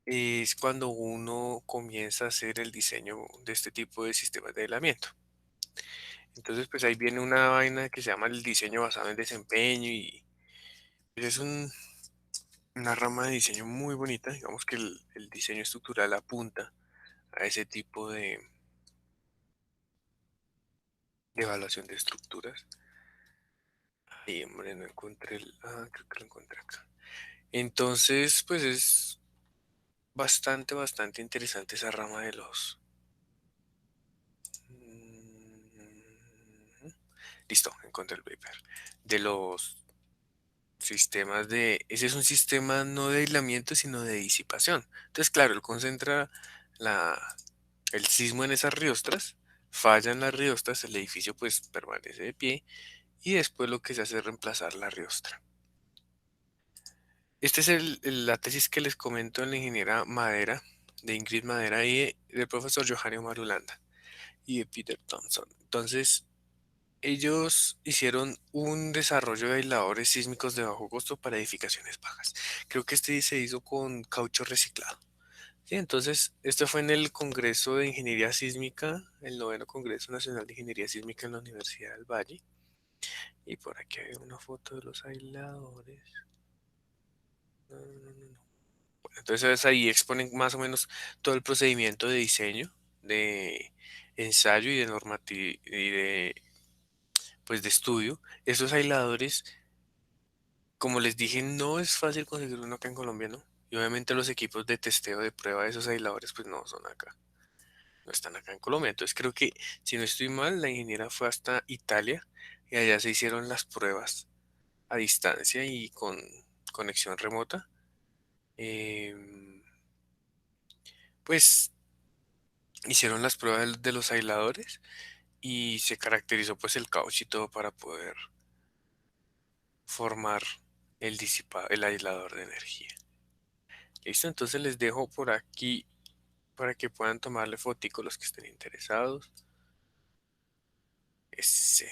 es cuando uno comienza a hacer el diseño de este tipo de sistemas de aislamiento. Entonces, pues ahí viene una vaina que se llama el diseño basado en desempeño y pues, es una rama de diseño muy bonita. Digamos que el diseño estructural apunta a ese tipo de evaluación de estructuras. Ay, hombre, no encontré creo que lo encontré acá. Entonces, pues es bastante interesante esa rama de los... Listo, encontré el paper. De los sistemas de... Ese es un sistema no de aislamiento, sino de disipación. Entonces, claro, él concentra la, el sismo en esas riostras, fallan las riostras, el edificio pues permanece de pie y después lo que se hace es reemplazar la riostra. Esta es la tesis que les comento en la ingeniera Madera, de Ingrid Madera y del profesor Johanny Marulanda y de Peter Thompson. Entonces, ellos hicieron un desarrollo de aisladores sísmicos de bajo costo para edificaciones bajas. Creo que este se hizo con caucho reciclado. Sí, entonces, esto fue en el Congreso de Ingeniería Sísmica, el 9º Congreso Nacional de Ingeniería Sísmica en la Universidad del Valle. Y por aquí hay una foto de los aisladores. No. Bueno, entonces ahí exponen más o menos todo el procedimiento de diseño, de ensayo y de normatividad y pues de estudio. Estos aisladores, como les dije, no es fácil conseguir uno acá en Colombia, ¿no? Y obviamente los equipos de testeo de prueba de esos aisladores pues no son acá, no están acá en Colombia. Entonces creo que, si no estoy mal, la ingeniera fue hasta Italia y allá se hicieron las pruebas a distancia y con conexión remota. Pues hicieron las pruebas de los aisladores y se caracterizó pues el caucho y todo para poder formar el aislador de energía. Listo, entonces les dejo por aquí para que puedan tomarle fotico los que estén interesados. Si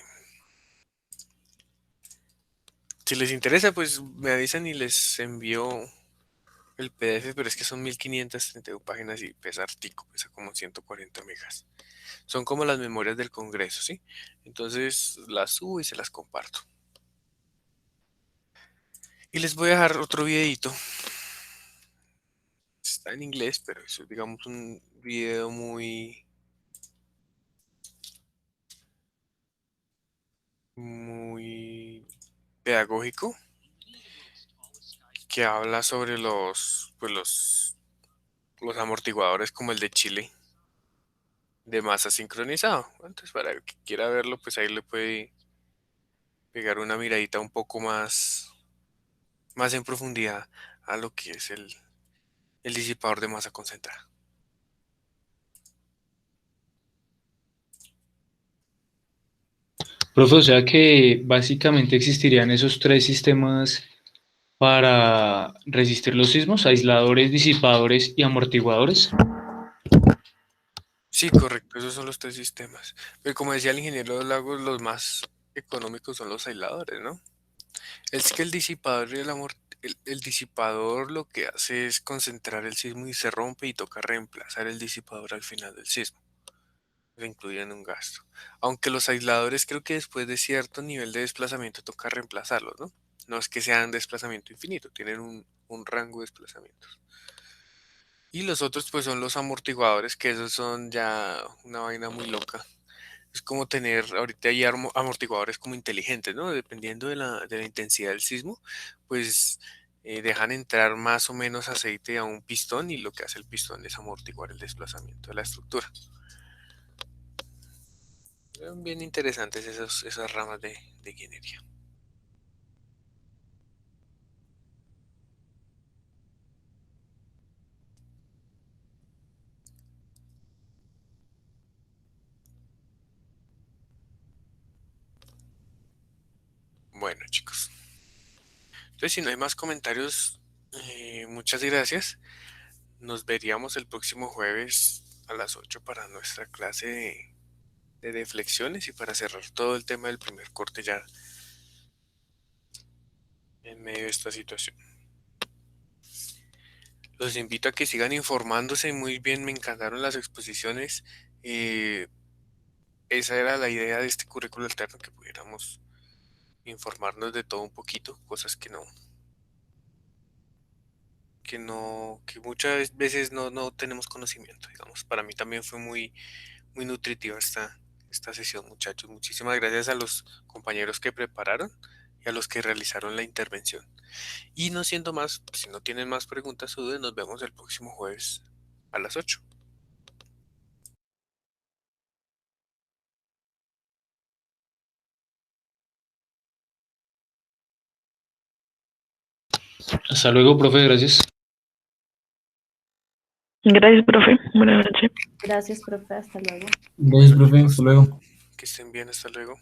les interesa, pues me avisan y les envío el PDF, pero es que son 1531 páginas y pesa artico, pesa como 140 megas. Son como las memorias del Congreso, ¿sí? Entonces las subo y se las comparto. Y les voy a dejar otro videito. Está en inglés, pero eso es, digamos, un video muy pedagógico que habla sobre los amortiguadores como el de Chile de masa sincronizado. Entonces, para el que quiera verlo, pues ahí le puede pegar una miradita un poco más en profundidad a lo que es el disipador de masa concentrada. Profe, o sea que básicamente existirían esos tres sistemas para resistir los sismos: aisladores, disipadores y amortiguadores. Sí, correcto, esos son los tres sistemas. Pero como decía el ingeniero Lagos, los más económicos son los aisladores, ¿no? Es que el disipador y el disipador lo que hace es concentrar el sismo y se rompe y toca reemplazar el disipador al final del sismo. Le incluyen un gasto. Aunque los aisladores creo que después de cierto nivel de desplazamiento toca reemplazarlos, ¿no? No es que sean desplazamiento infinito, tienen un rango de desplazamientos. Y los otros pues son los amortiguadores, que esos son ya una vaina muy loca. Es como tener, ahorita hay amortiguadores como inteligentes, ¿no? Dependiendo de la intensidad del sismo, pues dejan entrar más o menos aceite a un pistón y lo que hace el pistón es amortiguar el desplazamiento de la estructura. Son bien interesantes esas ramas de ingeniería. Bueno, chicos. Entonces, si no hay más comentarios, muchas gracias. Nos veríamos el próximo jueves a las 8 para nuestra clase de deflexiones y para cerrar todo el tema del primer corte ya en medio de esta situación. Los invito a que sigan informándose muy bien, me encantaron las exposiciones. Esa era la idea de este currículo alterno, que pudiéramos informarnos de todo un poquito, cosas que muchas veces no tenemos conocimiento, digamos. Para mí también fue muy nutritiva esta sesión, muchachos. Muchísimas gracias a los compañeros que prepararon y a los que realizaron la intervención. Y no siendo más, si no tienen más preguntas o dudas, nos vemos el próximo jueves a las 8. Hasta luego, profe, gracias. Gracias, profe. Buenas noches. Gracias, profe. Hasta luego. Gracias, profe. Hasta luego. Que estén bien, hasta luego.